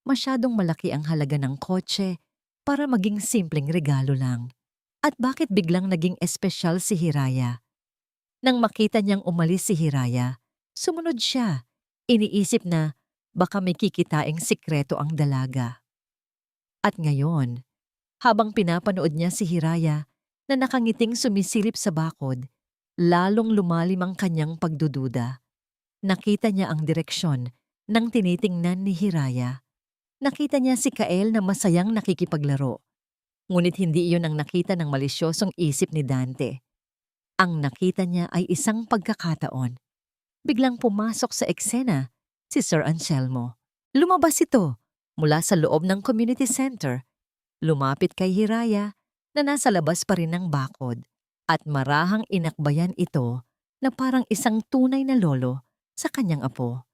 Masyadong malaki ang halaga ng kotse para maging simpleng regalo lang. At bakit biglang naging espesyal si Hiraya? Nang makita niyang umalis si Hiraya, sumunod siya. Iniisip na baka may kikitaing sikreto ang dalaga. At ngayon, habang pinapanood niya si Hiraya na nakangiting sumisilip sa bakod, lalong lumalim ang kanyang pagdududa. Nakita niya ang direksyon ng tinitingnan ni Hiraya. Nakita niya si Kael na masayang nakikipaglaro. Ngunit hindi iyon ang nakita ng malisyosong isip ni Dante. Ang nakita niya ay isang pagkakataon. Biglang pumasok sa eksena si Sir Anselmo. Lumabas ito mula sa loob ng community center. Lumapit kay Hiraya na nasa labas pa rin ng bakod at marahang inakbayan ito na parang isang tunay na lolo sa kanyang apo.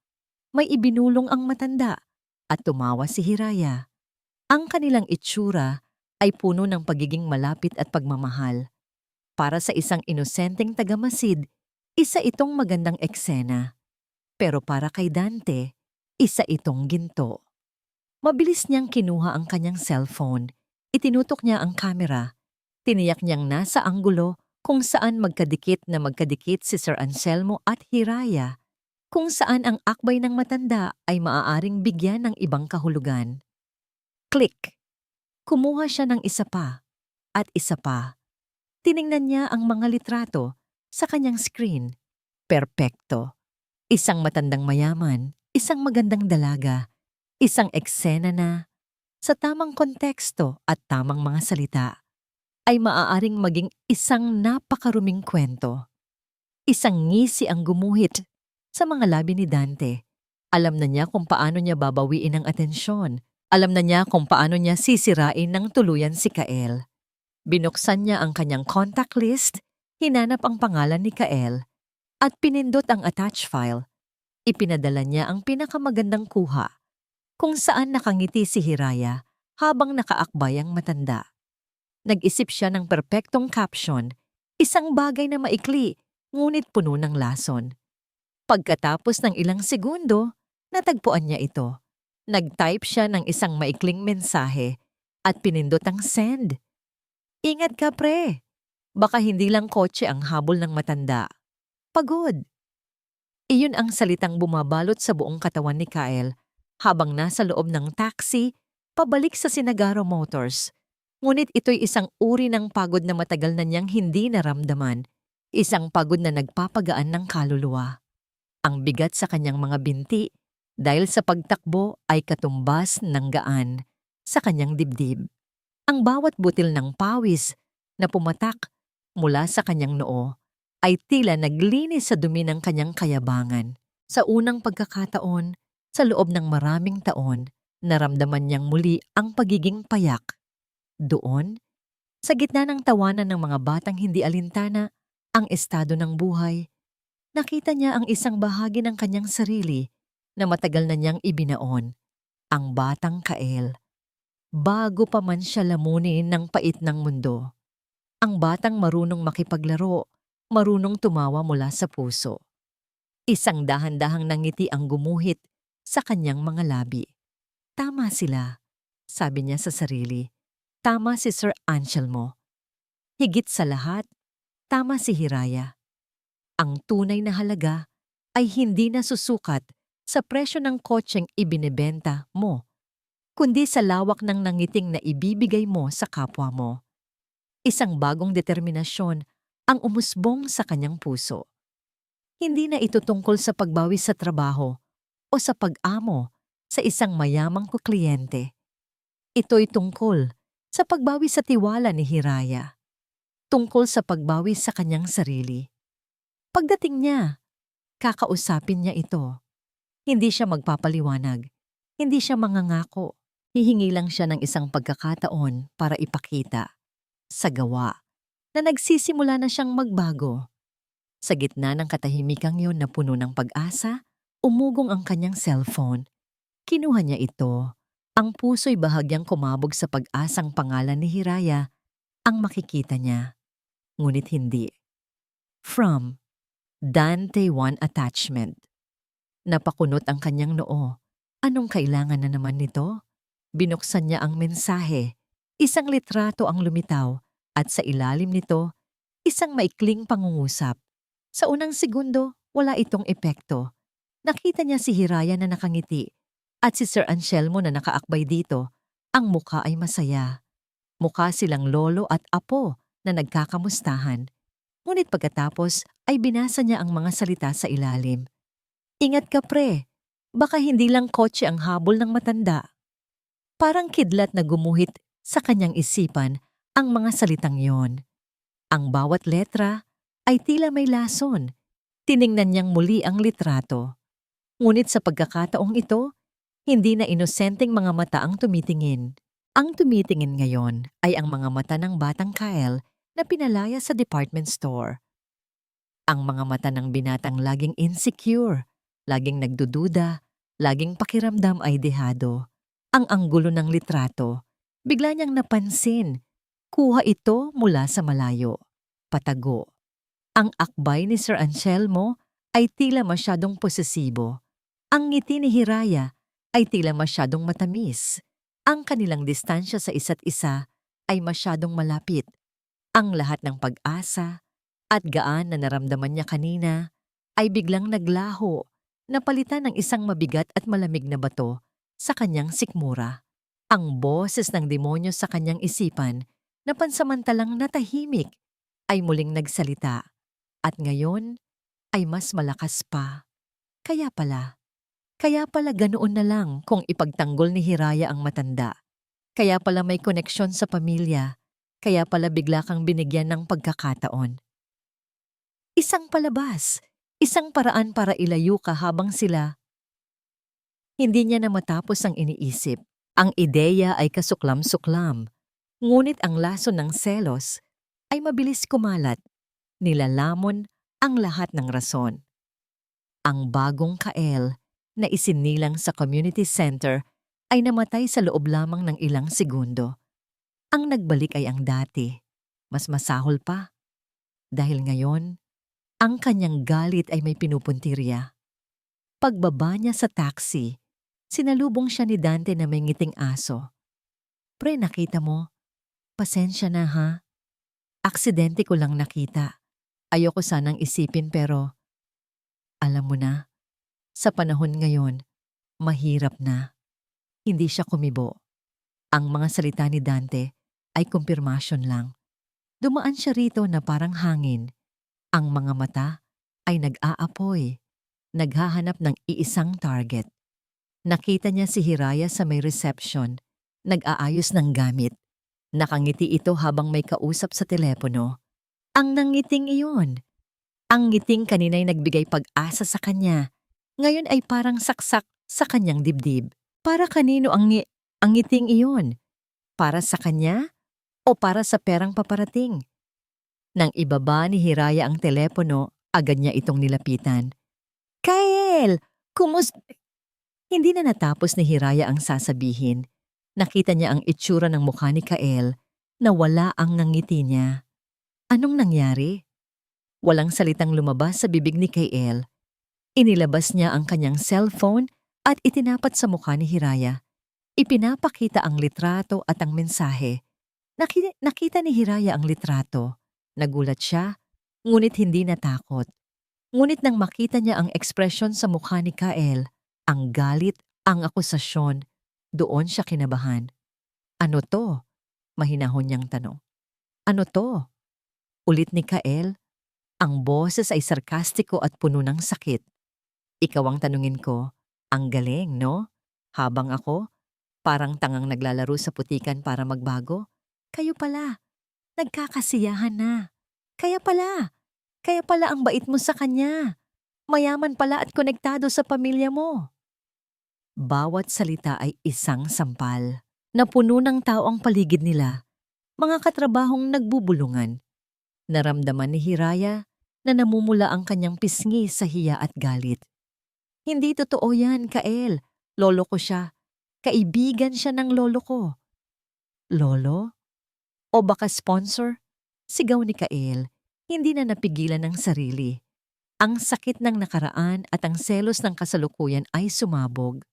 May ibinulong ang matanda at tumawa si Hiraya. Ang kanilang itsura ay puno ng pagiging malapit at pagmamahal. Para sa isang inosenteng tagamasid, isa itong magandang eksena. Pero para kay Dante, isa itong ginto. Mabilis niyang kinuha ang kanyang cellphone. Itinutok niya ang kamera. Tiniyak niyang nasa anggulo kung saan magkadikit si Sir Anselmo at Hiraya, kung saan ang akbay ng matanda ay maaaring bigyan ng ibang kahulugan. Click! Kumuha siya ng isa pa at isa pa. Tiningnan niya ang mga litrato sa kanyang screen. Perpekto. Isang matandang mayaman, isang magandang dalaga, isang eksena na, sa tamang konteksto at tamang mga salita, ay maaaring maging isang napakaruming kwento. Isang ngisi ang gumuhit sa mga labi ni Dante. Alam na niya kung paano niya babawiin ang atensyon. Alam na niya kung paano niya sisirain ng tuluyan si Kael. Binuksan niya ang kanyang contact list, hinanap ang pangalan ni Kael, at pinindot ang attach file. Ipinadala niya ang pinakamagandang kuha, kung saan nakangiti si Hiraya habang nakaakbay ang matanda. Nag-isip siya ng perpektong caption, isang bagay na maikli, ngunit puno ng lason. Pagkatapos ng ilang segundo, natagpuan niya ito. Nag-type siya ng isang maikling mensahe at pinindot ang send. Ingat ka, pre. Baka hindi lang kotse ang habol ng matanda. Pagod. Iyon ang salitang bumabalot sa buong katawan ni Kael habang nasa loob ng taxi pabalik sa Sinagaro Motors. Ngunit ito'y isang uri ng pagod na matagal na niyang hindi naramdaman. Isang pagod na nagpapagaan ng kaluluwa. Ang bigat sa kanyang mga binti dahil sa pagtakbo ay katumbas ng gaan sa kanyang dibdib. Ang bawat butil ng pawis na pumatak mula sa kanyang noo ay tila naglinis sa dumi ng kanyang kayabangan. Sa unang pagkakataon, sa loob ng maraming taon, naramdaman niyang muli ang pagiging payak. Doon, sa gitna ng tawanan ng mga batang hindi alintana ang estado ng buhay, nakita niya ang isang bahagi ng kanyang sarili na matagal na niyang ibinaon, ang batang Kael. Bago pa man siya lamunin ng pait ng mundo. Ang batang marunong makipaglaro, marunong tumawa mula sa puso. Isang dahan-dahang nangiti ang gumuhit sa kanyang mga labi. Tama sila, sabi niya sa sarili. Tama si Sir Anselmo. Higit sa lahat, tama si Hiraya. Ang tunay na halaga ay hindi nasusukat sa presyo ng kotseng ibinebenta mo, kundi sa lawak ng nangiting na ibibigay mo sa kapwa mo. Isang bagong determinasyon ang umusbong sa kanyang puso. Hindi na ito tungkol sa pagbawi sa trabaho o sa pag-amo sa isang mayamang kliyente. Ito'y tungkol sa pagbawi sa tiwala ni Hiraya. Tungkol sa pagbawi sa kanyang sarili. Pagdating niya, kakausapin niya ito. Hindi siya magpapaliwanag. Hindi siya mangangako. Hihingi lang siya ng isang pagkakataon para ipakita, sa gawa, na nagsisimula na siyang magbago. Sa gitna ng katahimikang yon na puno ng pag-asa, umugong ang kanyang cellphone. Kinuha niya ito. Ang puso'y bahagyang kumabog sa pag-asang pangalan ni Hiraya ang makikita niya. Ngunit hindi. From Dante One Attachment. Napakunot ang kanyang noo. Anong kailangan na naman nito? Binuksan niya ang mensahe. Isang litrato ang lumitaw at sa ilalim nito, isang maikling pangungusap. Sa unang segundo, wala itong epekto. Nakita niya si Hiraya na nakangiti at si Sir Anselmo na nakaakbay dito. Ang mukha ay masaya. Mukha silang lolo at apo na nagkakamustahan. Ngunit pagkatapos ay binasa niya ang mga salita sa ilalim. Ingat ka, pre. Baka hindi lang kotse ang habol ng matanda. Parang kidlat na gumuhit sa kanyang isipan ang mga salitang yon. Ang bawat letra ay tila may lason. Tiningnan niyang muli ang litrato. Ngunit sa pagkakataong ito, hindi na inosenteng mga mata ang tumitingin. Ang tumitingin ngayon ay ang mga mata ng batang Kyle na pinalaya sa department store. Ang mga mata ng binatang laging insecure, laging nagdududa, laging pakiramdam ay dehado. Ang anggulo ng litrato, bigla niyang napansin. Kuha ito mula sa malayo. Patago. Ang akbay ni Sir Anselmo ay tila masyadong posesibo. Ang ngiti ni Hiraya ay tila masyadong matamis. Ang kanilang distansya sa isa't isa ay masyadong malapit. Ang lahat ng pag-asa at gaan na naramdaman niya kanina ay biglang naglaho, napalitan ng isang mabigat at malamig na bato sa kanyang sikmura. Ang boses ng demonyo sa kanyang isipan na pansamantalang natahimik ay muling nagsalita at ngayon ay mas malakas pa. Kaya pala ganoon na lang kung ipagtanggol ni Hiraya ang matanda. Kaya pala may koneksyon sa pamilya. Kaya pala bigla kang binigyan ng pagkakataon. Isang palabas, isang paraan para ilayo ka habang sila. Hindi niya na matapos ang iniisip. Ang ideya ay kasuklam-suklam. Ngunit ang laso ng selos ay mabilis kumalat. Nilalamon ang lahat ng rason. Ang bagong Kael na isinilang sa community center ay namatay sa loob lamang ng ilang segundo. Ang nagbalik ay ang dati. Mas masahol pa. Dahil ngayon, ang kanyang galit ay may pinupuntirya. Pagbaba niya sa taxi, sinalubong siya ni Dante na may ngiting aso. Pre, nakita mo? Pasensya na ha. Aksidente ko lang nakita. Ayoko sanang isipin pero, alam mo na, sa panahon ngayon, mahirap na. Hindi siya kumibo. Ang mga salita ni Dante ay kumpirmasyon lang. Dumaan siya rito na parang hangin. Ang mga mata ay nag-aapoy, naghahanap ng iisang target. Nakita niya si Hiraya sa may reception, nag-aayos ng gamit. Nakangiti ito habang may kausap sa telepono. Ang nangiting iyon. Ang ngiting kanina'y nagbigay pag-asa sa kanya. Ngayon ay parang saksak sa kanyang dibdib. Para kanino ang ngiting iyon? Para sa kanya o para sa perang paparating? Nang ibaba ni Hiraya ang telepono, agad niya itong nilapitan. Kael! Hindi na natapos ni Hiraya ang sasabihin. Nakita niya ang itsura ng mukha ni Kael na wala ang ngiti niya. Anong nangyari? Walang salitang lumabas sa bibig ni Kael. Inilabas niya ang kanyang cellphone at itinapat sa mukha ni Hiraya. Ipinapakita ang litrato at ang mensahe. Nakita ni Hiraya ang litrato. Nagulat siya, ngunit hindi natakot. Ngunit nang makita niya ang ekspresyon sa mukha ni Kael, ang galit, ang akusasyon, doon siya kinabahan. Ano to? Mahinahon niyang tanong. Ano to? Ulit ni Kael. Ang boses ay sarkastiko at puno ng sakit. Ikaw ang tanungin ko. Ang galing, no? Habang ako, parang tangang naglalaro sa putikan para magbago. Kayo pala, nagkakasiyahan na. Kaya pala ang bait mo sa kanya. Mayaman pala at konektado sa pamilya mo. Bawat salita ay isang sampal. Napuno ng tao ang paligid nila. Mga katrabahong nagbubulungan. Naramdaman ni Hiraya na namumula ang kanyang pisngi sa hiya at galit. Hindi totoo yan, Kael. Lolo ko siya. Kaibigan siya ng lolo ko. Lolo? O baka sponsor? Sigaw ni Kael. Hindi na napigilan ng sarili. Ang sakit ng nakaraan at ang selos ng kasalukuyan ay sumabog.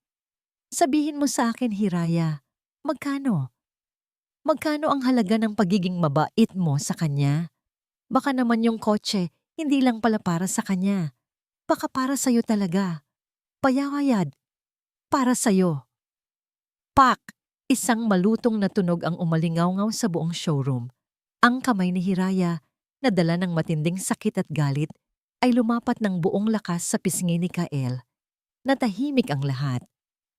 Sabihin mo sa akin, Hiraya, magkano? Magkano ang halaga ng pagiging mabait mo sa kanya? Baka naman yung kotse, hindi lang pala para sa kanya. Baka para sa'yo talaga. Payawayad. Para sa'yo. Pak! Isang malutong na tunog ang umalingaw-ngaw sa buong showroom. Ang kamay ni Hiraya, na dala ng matinding sakit at galit, ay lumapat ng buong lakas sa pisngi ni Kael. Natahimik ang lahat.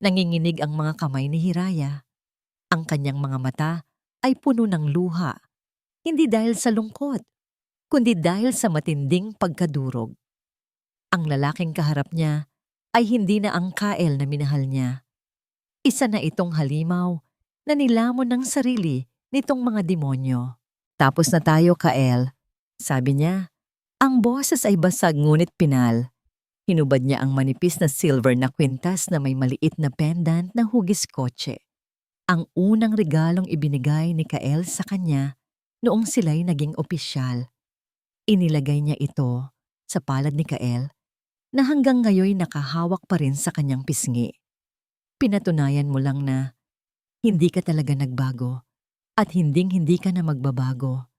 Nanginginig ang mga kamay ni Hiraya. Ang kanyang mga mata ay puno ng luha. Hindi dahil sa lungkot, kundi dahil sa matinding pagkadurog. Ang lalaking kaharap niya ay hindi na ang Kael na minahal niya. Isa na itong halimaw na nilamon ng sarili nitong mga demonyo. Tapos na tayo, Kael. Sabi niya. Ang boses ay basag ngunit pinal. Hinubad niya ang manipis na silver na kwintas na may maliit na pendant ng hugis kotse. Ang unang regalong ibinigay ni Kael sa kanya noong sila'y naging opisyal. Inilagay niya ito sa palad ni Kael na hanggang ngayon nakahawak pa rin sa kanyang pisngi. Pinatunayan mo lang na hindi ka talaga nagbago at hinding-hindi ka na magbabago.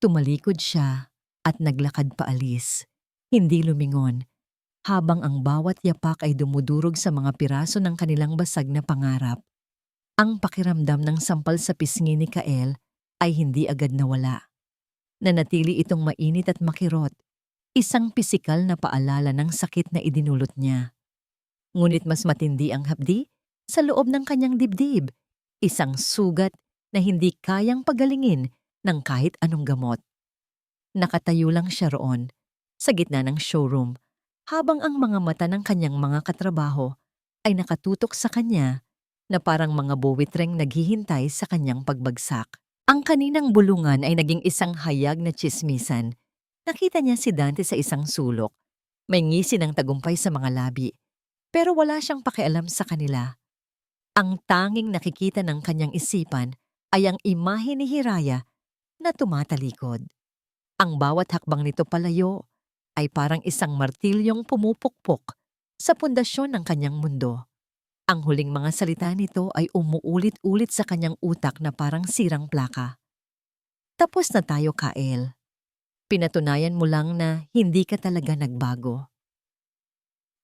Tumalikod siya at naglakad paalis, hindi lumingon, habang ang bawat yapak ay dumudurog sa mga piraso ng kanilang basag na pangarap. Ang pakiramdam ng sampal sa pisngi ni Kael ay hindi agad nawala. Nanatili itong mainit at makirot, isang pisikal na paalala ng sakit na idinulot niya. Ngunit mas matindi ang hapdi sa loob ng kanyang dibdib, isang sugat na hindi kayang pagalingin ng kahit anong gamot. Nakatayo lang siya roon, sa gitna ng showroom, habang ang mga mata ng kanyang mga katrabaho ay nakatutok sa kanya na parang mga buwitreng naghihintay sa kanyang pagbagsak. Ang kaninang bulungan ay naging isang hayag na tsismisan. Nakita niya si Dante sa isang sulok. May ngisi ng tagumpay sa mga labi, pero wala siyang pakialam sa kanila. Ang tanging nakikita ng kanyang isipan ay ang imahe ni Hiraya na tumatalikod. Ang bawat hakbang nito palayo ay parang isang martilyong pumupukpok sa pundasyon ng kanyang mundo. Ang huling mga salita nito ay umuulit-ulit sa kanyang utak na parang sirang plaka. Tapos na tayo, Kael. Pinatunayan mo lang na hindi ka talaga nagbago.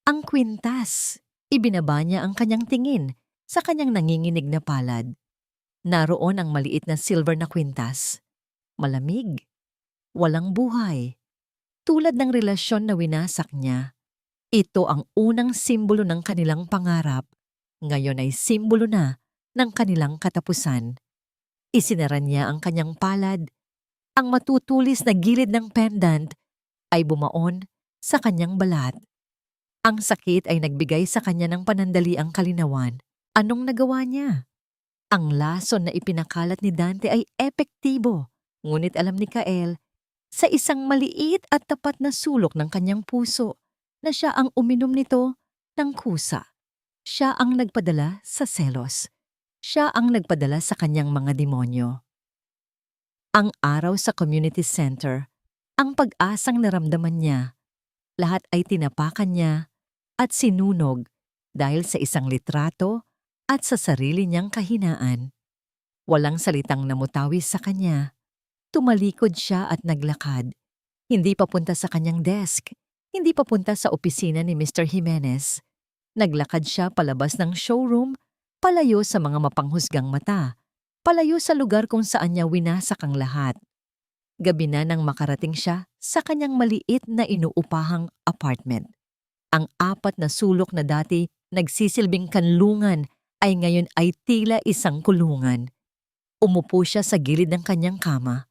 Ang kwintas. Ibinaba niya ang kanyang tingin sa kanyang nanginginig na palad. Naroon ang maliit na silver na kwintas. Malamig. Walang buhay. Tulad ng relasyon na winasak niya. Ito ang unang simbolo ng kanilang pangarap. Ngayon ay simbolo na ng kanilang katapusan. Isinara niya ang kanyang palad. Ang matutulis na gilid ng pendant ay bumaon sa kanyang balat. Ang sakit ay nagbigay sa kanya ng panandaliang kalinawan. Anong nagawa niya? Ang lason na ipinakalat ni Dante ay epektibo. Ngunit alam ni Kael, sa isang maliit at tapat na sulok ng kanyang puso, na siya ang uminom nito ng kusa. Siya ang nagpadala sa selos. Siya ang nagpadala sa kanyang mga demonyo. Ang araw sa community center, ang pag-asang naramdaman niya, lahat ay tinapakan niya at sinunog dahil sa isang litrato at sa sarili niyang kahinaan. Walang salitang namutawi sa kanya. Tumalikod siya at naglakad. Hindi papunta sa kanyang desk. Hindi papunta sa opisina ni Mr. Jimenez. Naglakad siya palabas ng showroom, palayo sa mga mapanghusgang mata, palayo sa lugar kung saan niya winasak ang lahat. Gabi na nang makarating siya sa kanyang maliit na inuupahang apartment. Ang apat na sulok na dati nagsisilbing kanlungan ay ngayon ay tila isang kulungan. Umupo siya sa gilid ng kanyang kama.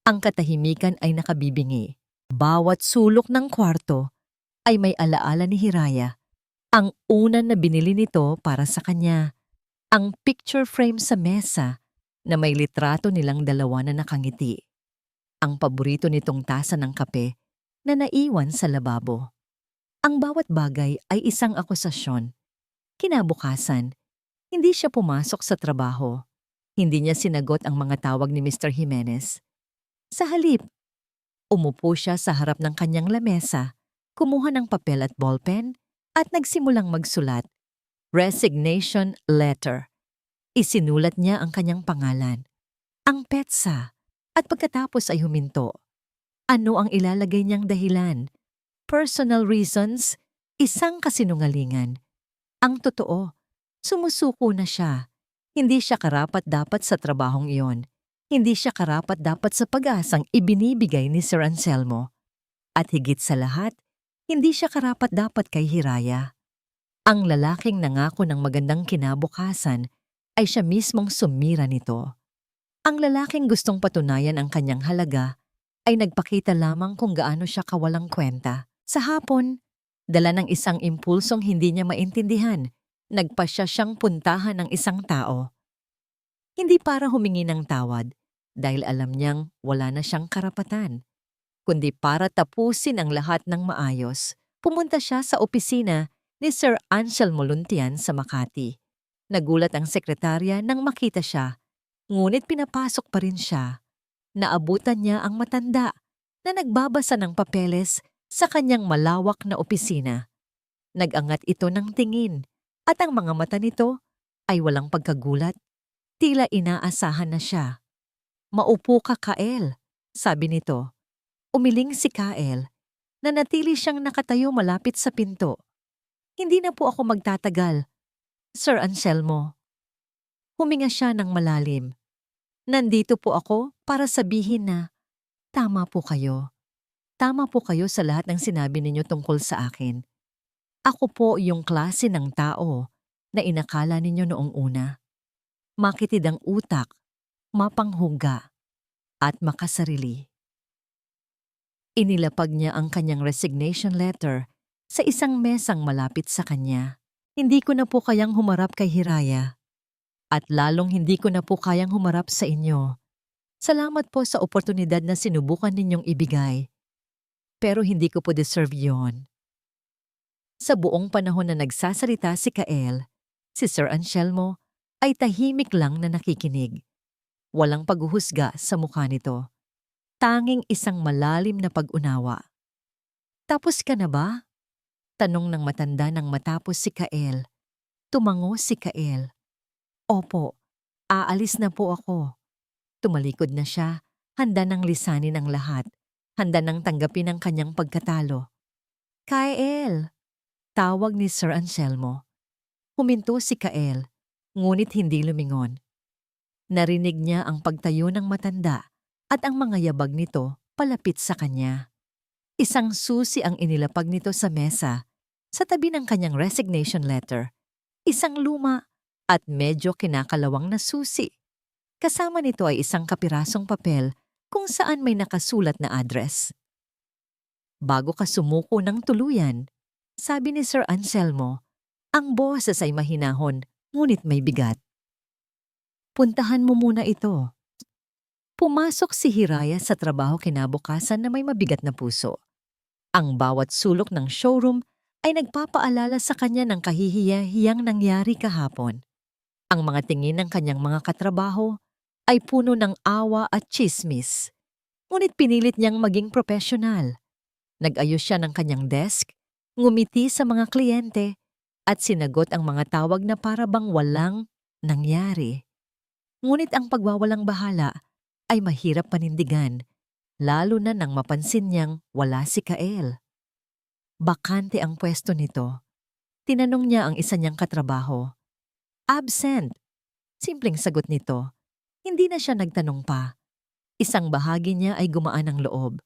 Ang katahimikan ay nakabibingi. Bawat sulok ng kwarto ay may alaala ni Hiraya. Ang una na binili nito para sa kanya, ang picture frame sa mesa na may litrato nilang dalawa na nakangiti. Ang paborito nitong tasa ng kape na naiwan sa lababo. Ang bawat bagay ay isang akusasyon. Kinabukasan, hindi siya pumasok sa trabaho. Hindi niya sinagot ang mga tawag ni Mr. Jimenez. Sa halip, umupo siya sa harap ng kanyang lamesa, kumuha ng papel at ballpen, at nagsimulang magsulat. Resignation letter. Isinulat niya ang kanyang pangalan, ang petsa, at pagkatapos ay huminto. Ano ang ilalagay niyang dahilan? Personal reasons, isang kasinungalingan. Ang totoo, sumusuko na siya. Hindi siya karapat-dapat sa trabahong iyon. Hindi siya karapat-dapat sa pag-asang ibinibigay ni Sir Anselmo. At higit sa lahat, hindi siya karapat-dapat kay Hiraya. Ang lalaking nangako ng magandang kinabukasan ay siya mismong sumira nito. Ang lalaking gustong patunayan ang kanyang halaga ay nagpakita lamang kung gaano siya kawalang kwenta. Sa hapon, dala ng isang impulsong hindi niya maintindihan, nagpasya siyang puntahan ng isang tao. Hindi para humingi ng tawad dahil alam niyang wala na siyang karapatan, kundi para tapusin ang lahat ng maayos. Pumunta siya sa opisina ni Sir Anselmo Luntian sa Makati. Nagulat ang sekretarya nang makita siya, ngunit pinapasok pa rin siya. Naabutan niya ang matanda na nagbabasa ng papeles sa kanyang malawak na opisina. Nag-angat ito ng tingin at ang mga mata nito ay walang pagkagulat. Tila inaasahan na siya. "Maupo ka, Kael," sabi nito. Umiling si Kael. Nanatili siyang nakatayo malapit sa pinto. "Hindi na po ako magtatagal, Sir Anselmo." Huminga siya ng malalim. "Nandito po ako para sabihin na tama po kayo. Tama po kayo sa lahat ng sinabi ninyo tungkol sa akin. Ako po yung klase ng tao na inakala ninyo noong una. Makitid ang utak, mapanghuga, at makasarili." Inilapag niya ang kanyang resignation letter sa isang mesang malapit sa kanya. "Hindi ko na po kayang humarap kay Hiraya. At lalong hindi ko na po kayang humarap sa inyo. Salamat po sa oportunidad na sinubukan ninyong ibigay. Pero hindi ko po deserve yon." Sa buong panahon na nagsasalita si Kael, si Sir Anselmo ay tahimik lang na nakikinig. Walang paghuhusga sa mukha nito. Tanging isang malalim na pag-unawa. "Tapos ka na ba?" Tanong ng matanda nang matapos si Kael. Tumango si Kael. "Opo, aalis na po ako." Tumalikod na siya, handa nang lisanin ang lahat, handa nang tanggapin ang kanyang pagkatalo. "Kael!" Tawag ni Sir Anselmo. Huminto si Kael, ngunit hindi lumingon. Narinig niya ang pagtayo ng matanda at ang mga yabag nito palapit sa kanya. Isang susi ang inilapag nito sa mesa, sa tabi ng kanyang resignation letter. Isang luma at medyo kinakalawang na susi. Kasama nito ay isang kapirasong papel kung saan may nakasulat na address. "Bago ka sumuko ng tuluyan," sabi ni Sir Anselmo, "ang boses ay mahinahon, ngunit may bigat. Puntahan mo muna ito." Pumasok si Hiraya sa trabaho kinabukasan na may mabigat na puso. Ang bawat sulok ng showroom ay nagpapaalala sa kanya ng kahihiyahiyang nangyari kahapon. Ang mga tingin ng kanyang mga katrabaho ay puno ng awa at tsismis. Ngunit pinilit niyang maging profesional. Nag-ayos siya ng kanyang desk, ngumiti sa mga kliyente, at sinagot ang mga tawag na para bang walang nangyari. Ngunit ang pagwawalang bahala ay mahirap panindigan, lalo na nang mapansin niyang wala si Kael. Bakante ang pwesto nito. Tinanong niya ang isa niyang katrabaho. "Absent." Simpleng sagot nito. Hindi na siya nagtanong pa. Isang bahagi niya ay gumaan ang loob.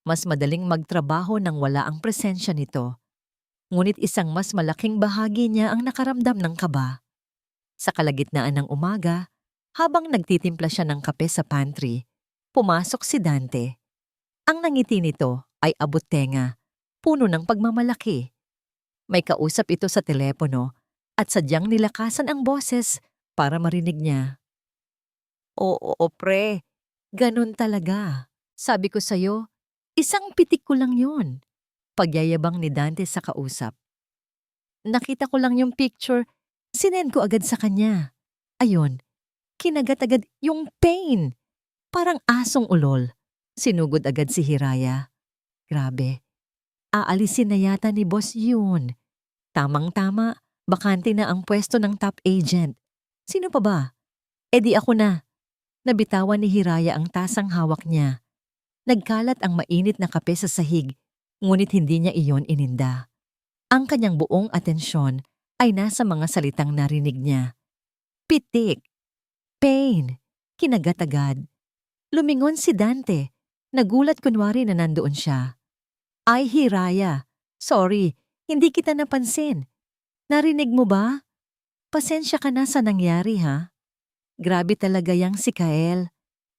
Mas madaling magtrabaho nang wala ang presensya nito. Ngunit isang mas malaking bahagi niya ang nakaramdam ng kaba. Sa kalagitnaan ng umaga, habang nagtitimpla siya ng kape sa pantry, pumasok si Dante. Ang nangiti nito ay abot-tenga, puno ng pagmamalaki. May kausap ito sa telepono at sadyang nilakasan ang boses para marinig niya. "Oo, pre. Ganun talaga. Sabi ko sa'yo, isang pitik ko lang yun." Pagyayabang ni Dante sa kausap. "Nakita ko lang yung picture, sinend ko agad sa kanya. Ayun, kinagat agad yung pain. Parang asong ulol." Sinugod agad si Hiraya. Grabe, aalisin na yata ni boss yun. Tamang-tama, bakante na ang pwesto ng top agent. Sino pa ba? Di ako na. Nabitawan ni Hiraya ang tasang hawak niya. Nagkalat ang mainit na kape sa sahig, ngunit hindi niya iyon ininda. Ang kanyang buong atensyon ay nasa mga salitang narinig niya. Pitik, pain, kinagat agad. Lumingon si Dante. Nagulat kunwari na nandoon siya. "Ay, Hiraya. Sorry, hindi kita napansin. Narinig mo ba? Pasensya ka na sa nangyari, ha? Grabe talaga yang si Kael.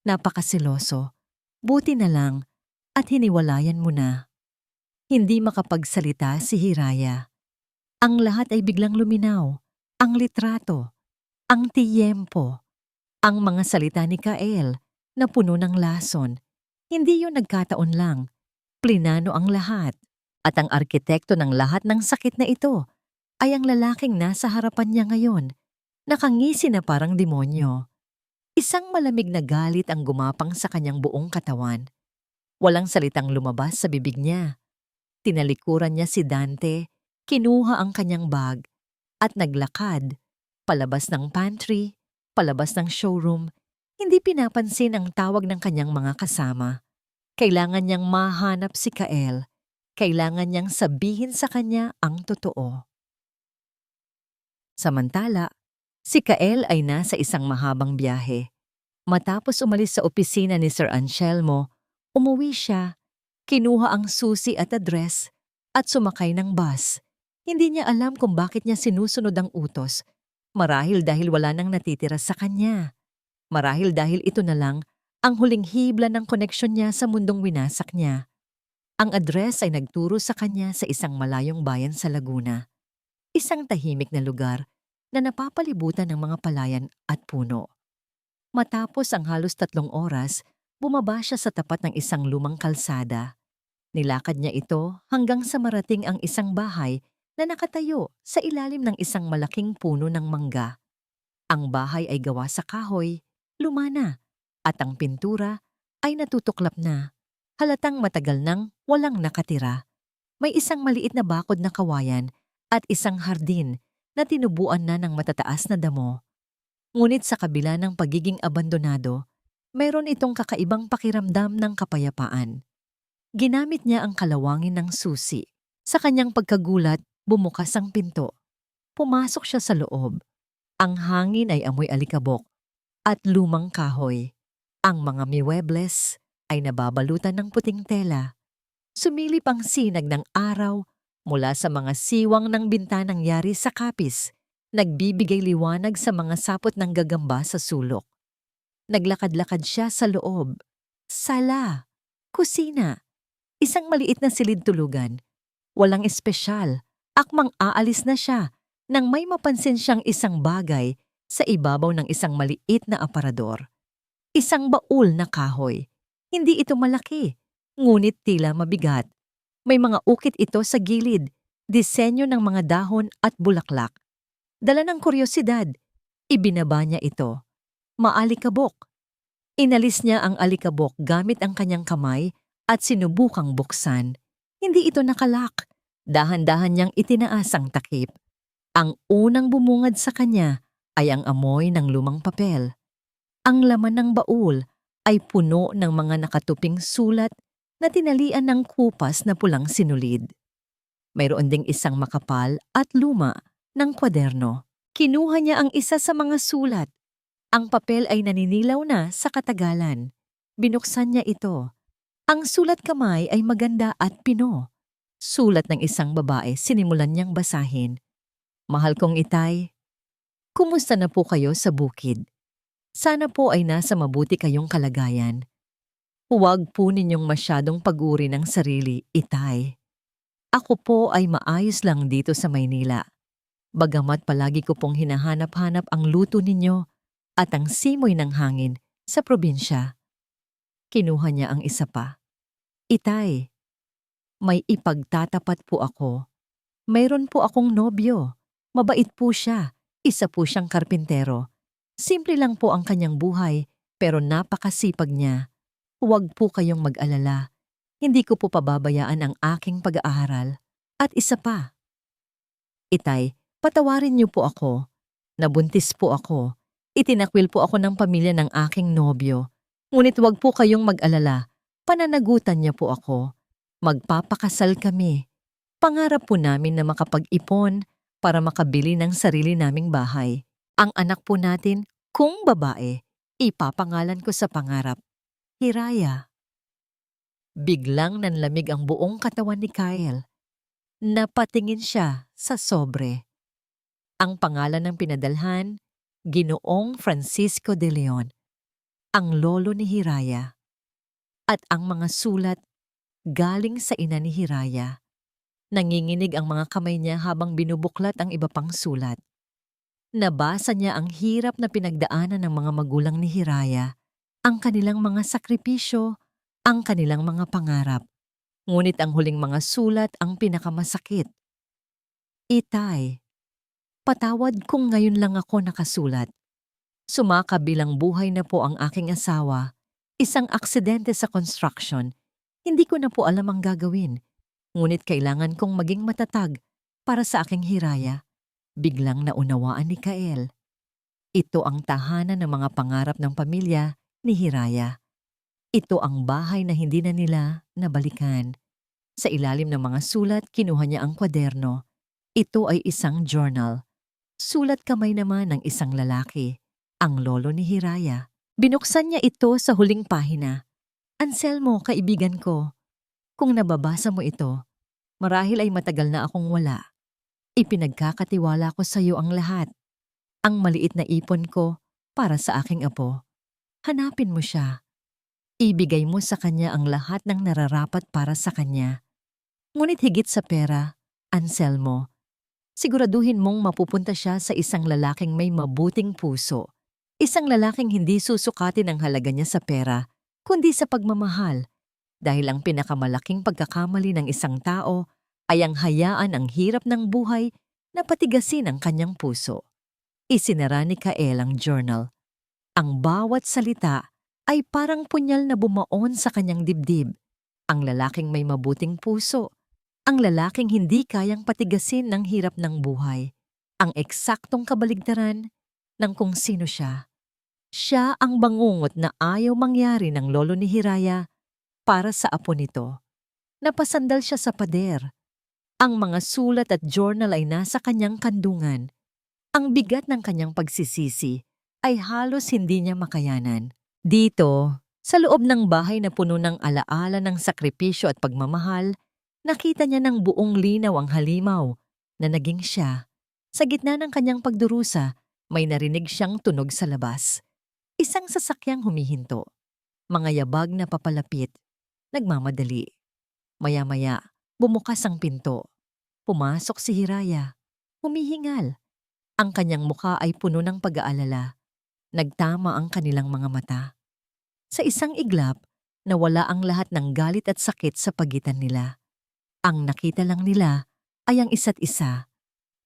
Napakasiloso. Buti na lang at hiniwalayan mo na." Hindi makapagsalita si Hiraya. Ang lahat ay biglang luminaw. Ang litrato, ang tiyempo, Ang mga salita ni Kael na puno ng lason, hindi yun nagkataon lang. Plinano ang lahat. At ang arkitekto ng lahat ng sakit na ito ay ang lalaking nasa harapan niya ngayon, nakangisi na parang demonyo. Isang malamig na galit ang gumapang sa kanyang buong katawan. Walang salitang lumabas sa bibig niya. Tinalikuran niya si Dante, kinuha ang kanyang bag, at naglakad, palabas ng pantry, palabas ng showroom. Hindi pinapansin ang tawag ng kanyang mga kasama. Kailangan niyang mahanap si Kael. Kailangan niyang sabihin sa kanya ang totoo. Samantala, si Kael ay nasa isang mahabang biyahe. Matapos umalis sa opisina ni Sir Anselmo, umuwi siya, kinuha ang susi at address, at sumakay ng bus. Hindi niya alam kung bakit niya sinusunod ang utos. Marahil dahil wala nang natitira sa kanya. Marahil dahil ito na lang ang huling hibla ng koneksyon niya sa mundong winasak niya. Ang address ay nagturo sa kanya sa isang malayong bayan sa Laguna. Isang tahimik na lugar na napapalibutan ng mga palayan at puno. Matapos ang halos 3 oras, bumaba siya sa tapat ng isang lumang kalsada. Nilakad niya ito hanggang sa marating ang isang bahay na nakatayo sa ilalim ng isang malaking puno ng mangga. Ang bahay ay gawa sa kahoy, luma na, at ang pintura ay natutuklap na. Halatang matagal nang walang nakatira. May isang maliit na bakod na kawayan at isang hardin na tinubuan na ng matataas na damo. Ngunit sa kabila ng pagiging abandonado, mayroon itong kakaibang pakiramdam ng kapayapaan. Ginamit niya ang kalawangin ng susi. Sa kanyang pagkagulat, bumukas ang pinto. Pumasok siya sa loob. Ang hangin ay amoy alikabok at lumang kahoy. Ang mga miwebles ay nababalutan ng puting tela. Sumilip ang sinag ng araw mula sa mga siwang ng bintanang yari sa kapis, nagbibigay liwanag sa mga sapot ng gagamba sa sulok. Naglakad-lakad siya sa loob. Sala, kusina, isang maliit na silid tulugan. Walang espesyal, akmang aalis na siya nang may mapansin siyang isang bagay sa ibabaw ng isang maliit na aparador. Isang baul na kahoy. Hindi ito malaki, ngunit tila mabigat. May mga ukit ito sa gilid, disenyo ng mga dahon at bulaklak. Dala ng kuryosidad, ibinaba niya ito. Maalikabok. Inalis niya ang alikabok gamit ang kanyang kamay at sinubukang buksan. Hindi ito nakalak. Dahan-dahan niyang itinaas ang takip. Ang unang bumungad sa kanya ay ang amoy ng lumang papel. Ang laman ng baul ay puno ng mga nakatuping sulat na tinalian ng kupas na pulang sinulid. Mayroon ding isang makapal at luma ng kwaderno. Kinuha niya ang isa sa mga sulat. Ang papel ay naninilaw na sa katagalan. Binuksan niya ito. Ang sulat kamay ay maganda at pino. Sulat ng isang babae, sinimulan niyang basahin. Mahal kong Itay, kumusta na po kayo sa bukid? Sana po ay nasa mabuti kayong kalagayan. Huwag po ninyong masyadong pag-uri ng sarili, Itay. Ako po ay maayos lang dito sa Maynila. Bagamat palagi ko pong hinahanap-hanap ang luto ninyo at ang simoy ng hangin sa probinsya. Kinuha niya ang isa pa. Itay, may ipagtatapat po ako. Mayroon po akong nobyo. Mabait po siya. Isa po siyang karpintero. Simple lang po ang kanyang buhay, pero napakasipag niya. Huwag po kayong mag-alala. Hindi ko po pababayaan ang aking pag-aaral. At isa pa. Itay, patawarin niyo po ako. Nabuntis po ako. Itinakwil po ako ng pamilya ng aking nobyo. Ngunit huwag po kayong mag-alala. Pananagutan niya po ako. Magpapakasal kami. Pangarap po namin na makapag-ipon para makabili ng sarili naming bahay. Ang anak po natin, kung babae, ipapangalan ko sa pangarap, Hiraya. Biglang nanlamig ang buong katawan ni Kyle. Napatingin siya sa sobre. Ang pangalan ng pinadalhan, Ginoong Francisco de Leon, ang lolo ni Hiraya. At ang mga sulat, galing sa ina ni Hiraya. Nanginginig ang mga kamay niya habang binubuklat ang iba pang sulat. Nabasa niya ang hirap na pinagdaanan ng mga magulang ni Hiraya, ang kanilang mga sakripisyo, ang kanilang mga pangarap. Ngunit ang huling mga sulat ang pinakamasakit. Itay, patawad kung ngayon lang ako nakasulat. Sumakabilang buhay na po ang aking asawa. Isang aksidente sa construction. Hindi ko na po alam ang gagawin. Ngunit kailangan kong maging matatag para sa aking Hiraya. Biglang naunawaan ni Kael. Ito ang tahanan ng mga pangarap ng pamilya ni Hiraya. Ito ang bahay na hindi na nila nabalikan. Sa ilalim ng mga sulat, kinuha niya ang kwaderno. Ito ay isang journal. Sulat kamay naman ng isang lalaki, ang lolo ni Hiraya. Binuksan niya ito sa huling pahina. Anselmo, kaibigan ko, kung nababasa mo ito, marahil ay matagal na akong wala. Ipinagkakatiwala ko sa iyo ang lahat. Ang maliit na ipon ko para sa aking apo. Hanapin mo siya. Ibigay mo sa kanya ang lahat ng nararapat para sa kanya. Ngunit higit sa pera, Anselmo, siguraduhin mong mapupunta siya sa isang lalaking may mabuting puso. Isang lalaking hindi susukatin ang halaga niya sa pera, kundi sa pagmamahal. Dahil ang pinakamalaking pagkakamali ng isang tao ay ang hayaan ang hirap ng buhay na patigasin ang kanyang puso. Isinara ni Kael ang journal. Ang bawat salita ay parang punyal na bumaon sa kanyang dibdib. Ang lalaking may mabuting puso. Ang lalaking hindi kayang patigasin ng hirap ng buhay. Ang eksaktong kabaligtaran ng kung sino siya. Siya ang bangungot na ayaw mangyari ng lolo ni Hiraya para sa apo nito. Napasandal siya sa pader. Ang mga sulat at journal ay nasa kanyang kandungan. Ang bigat ng kanyang pagsisisi ay halos hindi niya makayanan. Dito, sa loob ng bahay na puno ng alaala ng sakripisyo at pagmamahal, nakita niya ng buong linaw ang halimaw na naging siya. Sa gitna ng kanyang pagdurusa, may narinig siyang tunog sa labas. Isang sasakyang humihinto. Mga yabag na papalapit. Nagmamadali. Maya-maya, bumukas ang pinto. Pumasok si Hiraya. Humihingal. Ang kanyang mukha ay puno ng pag-aalala. Nagtama ang kanilang mga mata. Sa isang iglap, nawala ang lahat ng galit at sakit sa pagitan nila. Ang nakita lang nila ay ang isa't isa.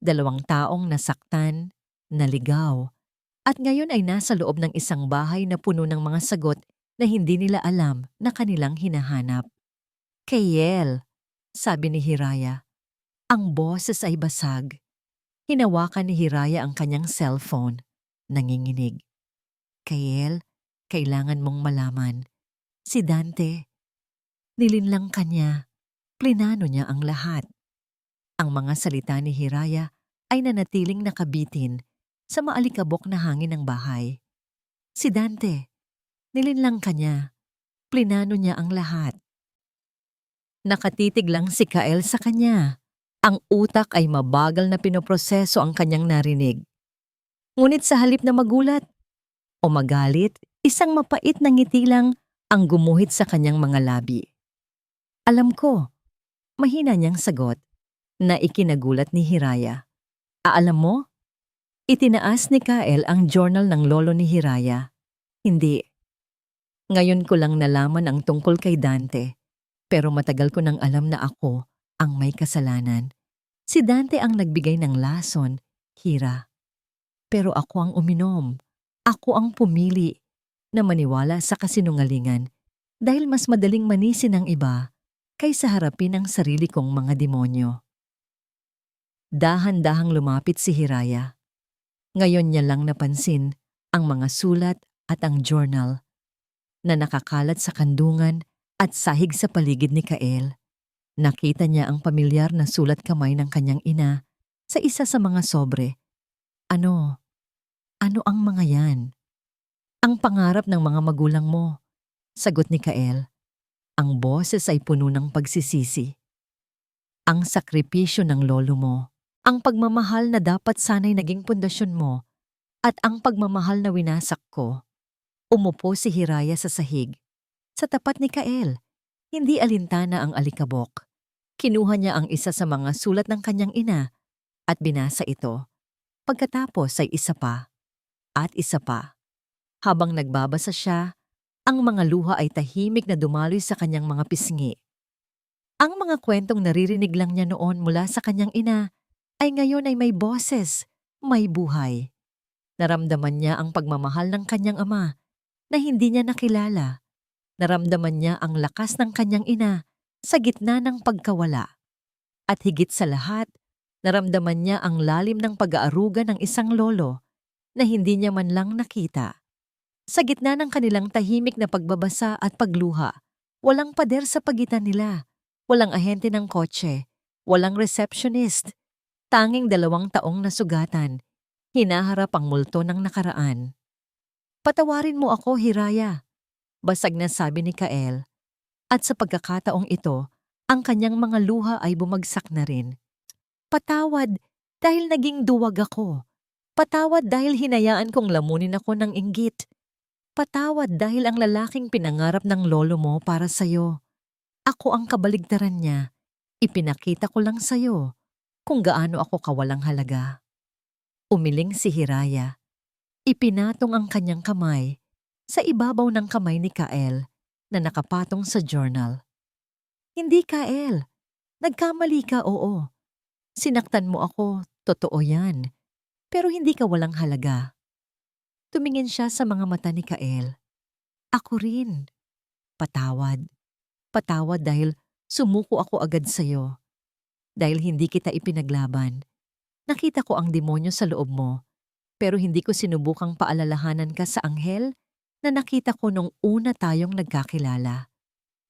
Dalawang taong nasaktan, naligaw, at ngayon ay nasa loob ng isang bahay na puno ng mga sagot na hindi nila alam na kanilang hinahanap. Kael, sabi ni Hiraya. Ang boses ay basag. Hinawakan ni Hiraya ang kanyang cellphone. Nanginginig. Kael, kailangan mong malaman. Si Dante, nilinlang kanya. Plinano niya ang lahat. Ang mga salita ni Hiraya ay nanatiling nakabitin sa maalikabok na hangin ng bahay. Si Dante, nilinlang kanya. Plinano niya ang lahat. Nakatitig lang si Kael sa kanya. Ang utak ay mabagal na pinoproseso ang kanyang narinig. Ngunit sa halip na magulat o magalit, isang mapait na ngiti lang ang gumuhit sa kanyang mga labi. Alam ko, mahina niyang sagot na ikinagulat ni Hiraya. Alam mo? Itinaas ni Kael ang journal ng lolo ni Hiraya. Hindi. Ngayon ko lang nalaman ang tungkol kay Dante, pero matagal ko nang alam na ako ang may kasalanan. Si Dante ang nagbigay ng lason, Hira. Pero ako ang uminom. Ako ang pumili na maniwala sa kasinungalingan dahil mas madaling manisin ang iba kaysa harapin ang sarili kong mga demonyo. Dahan-dahang lumapit si Hiraya. Ngayon niya lang napansin ang mga sulat at ang journal na nakakalat sa kandungan at sahig sa paligid ni Kael. Nakita niya ang pamilyar na sulat kamay ng kanyang ina sa isa sa mga sobre. Ano? Ano ang mga yan? Ang pangarap ng mga magulang mo, sagot ni Kael. Ang boses ay puno ng pagsisisi. Ang sakripisyo ng lolo mo, ang pagmamahal na dapat sana'y naging pundasyon mo, at ang pagmamahal na winasak ko. Umupo si Hiraya sa sahig. Sa tapat ni Kael, hindi alintana ang alikabok. Kinuha niya ang isa sa mga sulat ng kanyang ina at binasa ito. Pagkatapos ay isa pa at isa pa. Habang nagbabasa siya, ang mga luha ay tahimik na dumaloy sa kanyang mga pisngi. Ang mga kwentong naririnig lang niya noon mula sa kanyang ina ay ngayon ay may boses, may buhay. Naramdaman niya ang pagmamahal ng kanyang ama na hindi niya nakilala. Naramdaman niya ang lakas ng kanyang ina sa gitna ng pagkawala. At higit sa lahat, naramdaman niya ang lalim ng pag-aaruga ng isang lolo na hindi niya man lang nakita. Sa gitna ng kanilang tahimik na pagbabasa at pagluha, walang pader sa pagitan nila, walang ahente ng kotse, walang receptionist, tanging 2 taong nasugatan, hinaharap ang multo ng nakaraan. "Patawarin mo ako, Hiraya," basag na sabi ni Kael, at sa pagkakataong ito, ang kanyang mga luha ay bumagsak na rin. "Patawad dahil naging duwag ako. Patawad dahil hinayaan kong lamunin ako ng inggit. Patawad dahil ang lalaking pinangarap ng lolo mo para sa'yo. Ako ang kabaligtaran niya. Ipinakita ko lang sa'yo kung gaano ako kawalang halaga." Umiling si Hiraya. Ipinatong ang kanyang kamay sa ibabaw ng kamay ni Kael na nakapatong sa journal. "Hindi, Kael. Nagkamali ka, oo. Sinaktan mo ako, totoo yan. Pero hindi ka walang halaga." Tumingin siya sa mga mata ni Kael. "Ako rin. Patawad. Patawad dahil sumuko ako agad sa'yo. Dahil hindi kita ipinaglaban. Nakita ko ang demonyo sa loob mo, pero hindi ko sinubukang paalalahanan ka sa anghel na nakita ko nung una tayong nagkakilala.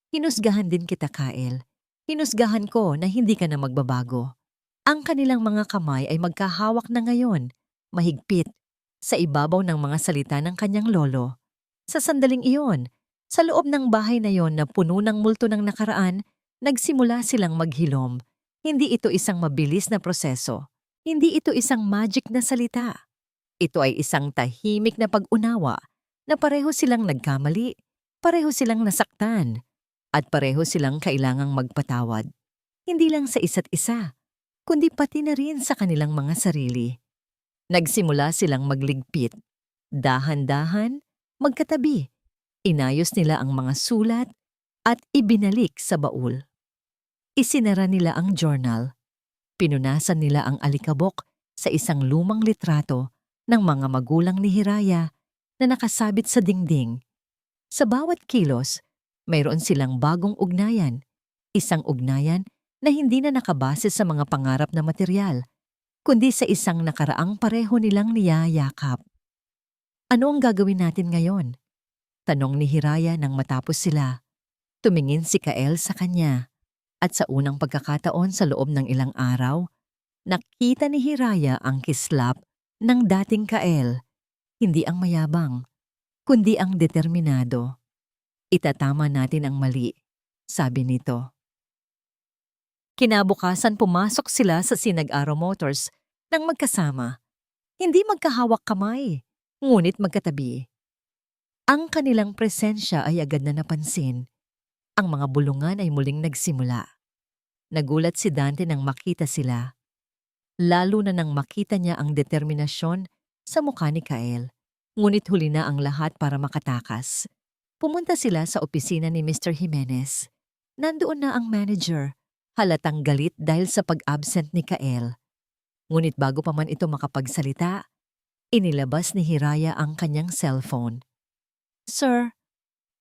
Hinusgahan din kita, Kael. Hinusgahan ko na hindi ka na magbabago." Ang kanilang mga kamay ay magkahawak na ngayon, mahigpit, sa ibabaw ng mga salita ng kanyang lolo. Sa sandaling iyon, sa loob ng bahay na yon na puno ng multo ng nakaraan, nagsimula silang maghilom. Hindi ito isang mabilis na proseso. Hindi ito isang magic na salita. Ito ay isang tahimik na pag-unawa na pareho silang nagkamali, pareho silang nasaktan, at pareho silang kailangang magpatawad. Hindi lang sa isa't isa, kundi pati na rin sa kanilang mga sarili. Nagsimula silang magligpit. Dahan-dahan, magkatabi. Inayos nila ang mga sulat at ibinalik sa baul. Isinara nila ang journal. Pinunasan nila ang alikabok sa isang lumang litrato ng mga magulang ni Hiraya na nakasabit sa dingding. Sa bawat kilos, mayroon silang bagong ugnayan. Isang ugnayan na hindi na nakabase sa mga pangarap na material, kundi sa isang nakaraang pareho nilang niyayakap. "Ano ang gagawin natin ngayon?" tanong ni Hiraya nang matapos sila. Tumingin si Kael sa kanya, at sa unang pagkakataon sa loob ng ilang araw, nakita ni Hiraya ang kislap ng dating Kael, hindi ang mayabang, kundi ang determinado. "Itatama natin ang mali," sabi nito. Kinabukasan pumasok sila sa Sinag-Araw Motors nang magkasama. Hindi magkahawak kamay, ngunit magkatabi. Ang kanilang presensya ay agad na napansin. Ang mga bulungan ay muling nagsimula. Nagulat si Dante nang makita sila. Lalo na nang makita niya ang determinasyon sa mukha ni Kael. Ngunit huli na ang lahat para makatakas. Pumunta sila sa opisina ni Mr. Jimenez. Nandoon na ang manager. Halatang galit dahil sa pag-absent ni Kael. Ngunit bago pa man ito makapagsalita, inilabas ni Hiraya ang kanyang cellphone. "Sir,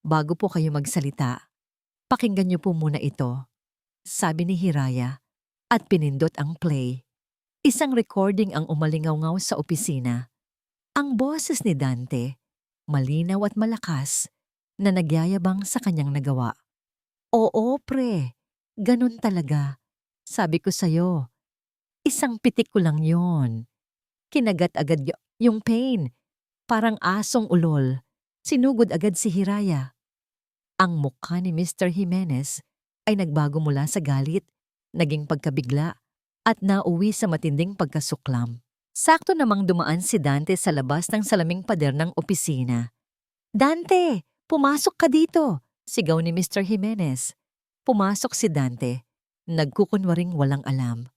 bago po kayo magsalita, pakinggan niyo po muna ito," sabi ni Hiraya, at pinindot ang play. Isang recording ang umalingaw-ngaw sa opisina. Ang boses ni Dante, malinaw at malakas, na nagyayabang sa kanyang nagawa. "Oo, pre. Ganun talaga. Sabi ko sa'yo, isang pitik ko lang yon. Kinagat agad yung pain. Parang asong ulol. Sinugod agad si Hiraya." Ang mukha ni Mr. Jimenez ay nagbago mula sa galit, naging pagkabigla, at nauwi sa matinding pagkasuklam. Sakto namang dumaan si Dante sa labas ng salaming pader ng opisina. "Dante, pumasok ka dito!" sigaw ni Mr. Jimenez. Pumasok si Dante, nagkukunwaring walang alam.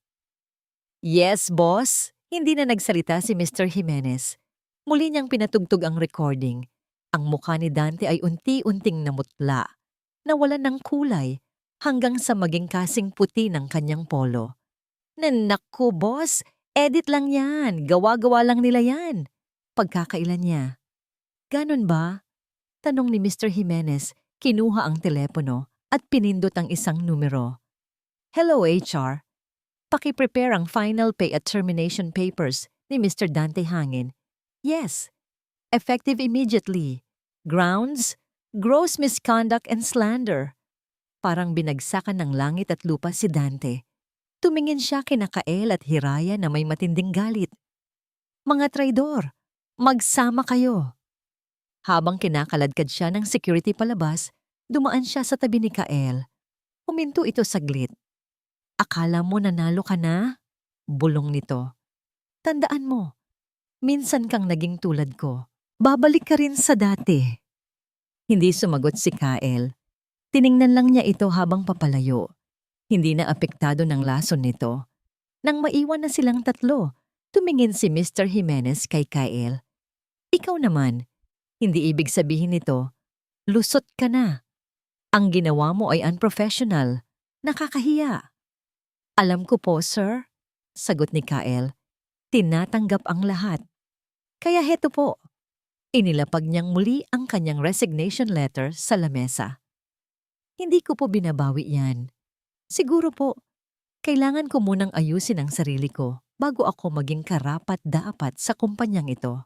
"Yes, boss. Hindi na nagsalita si Mr. Jimenez. Muli niyang pinatugtog ang recording. Ang mukha ni Dante ay unti-unting namutla, nawalan ng kulay, hanggang sa maging kasing puti ng kanyang polo. Naku, boss! Edit lang yan. Gawa-gawa lang nila yan. Pagkakailan niya. Ganon ba? Tanong ni Mr. Jimenez, kinuha ang telepono at pinindot ang isang numero. Hello, HR. Paki-prepare ang final pay at termination papers ni Mr. Dante Hangin. Yes. Effective immediately. Grounds, gross misconduct and slander. Parang binagsakan ng langit at lupa si Dante. Tumingin siya kina Kael at Hiraya na may matinding galit. Mga traidor, magsama kayo. Habang kinakaladkad siya ng security palabas, dumaan siya sa tabi ni Kael. Huminto ito saglit. Akala mo nanalo ka na? Bulong nito. Tandaan mo, minsan kang naging tulad ko. Babalik ka rin sa dati. Hindi sumagot si Kael. Tiningnan lang niya ito habang papalayo. Hindi na apektado ng lason nito. Nang maiwan na silang tatlo, tumingin si Mr. Jimenez kay Kael. Ikaw naman, hindi ibig sabihin nito, lusot ka na. Ang ginawa mo ay unprofessional, nakakahiya. Alam ko po, sir, sagot ni Kael. Tinatanggap ang lahat. Kaya heto po. Inilapag niyang muli ang kanyang resignation letter sa lamesa. Hindi ko po binabawi yan. Siguro po, kailangan ko munang ayusin ang sarili ko bago ako maging karapat-dapat sa kumpanyang ito.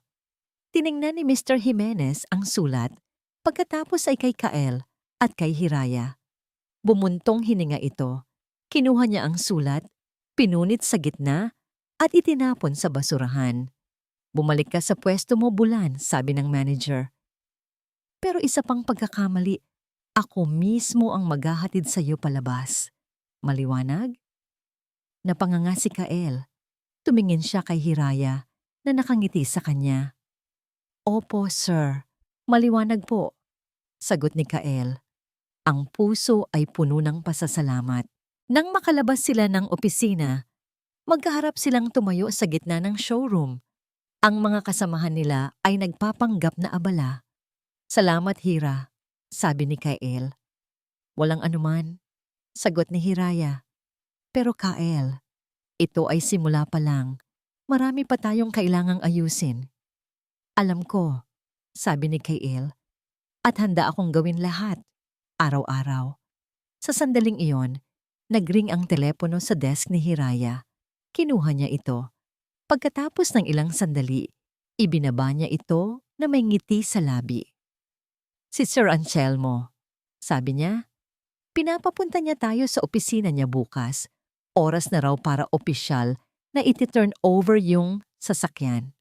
Tiningnan ni Mr. Jimenez ang sulat, pagkatapos ay kay Kael at kay Hiraya. Bumuntong hininga ito. Kinuha niya ang sulat, pinunit sa gitna, at itinapon sa basurahan. Bumalik ka sa pwesto mo, Bulan, sabi ng manager. Pero isa pang pagkakamali, ako mismo ang maghahatid sa iyo palabas. Maliwanag? Napanganga si Kael. Tumingin siya kay Hiraya na nakangiti sa kanya. Opo, sir. Maliwanag po. Sagot ni Kael. Ang puso ay puno ng pasasalamat. Nang makalabas sila ng opisina, magkaharap silang tumayo sa gitna ng showroom. Ang mga kasamahan nila ay nagpapanggap na abala. Salamat, Hira, sabi ni Kael. Walang anuman, sagot ni Hiraya. Pero Kael, ito ay simula pa lang. Marami pa tayong kailangang ayusin. Alam ko, sabi ni Kael, at handa akong gawin lahat, araw-araw. Sa sandaling iyon, nagring ang telepono sa desk ni Hiraya. Kinuha niya ito. Pagkatapos ng ilang sandali, ibinaba niya ito na may ngiti sa labi. Si Sir Anselmo, sabi niya, pinapapunta niya tayo sa opisina niya bukas. Oras na raw para opisyal na iti-turn over yung sasakyan.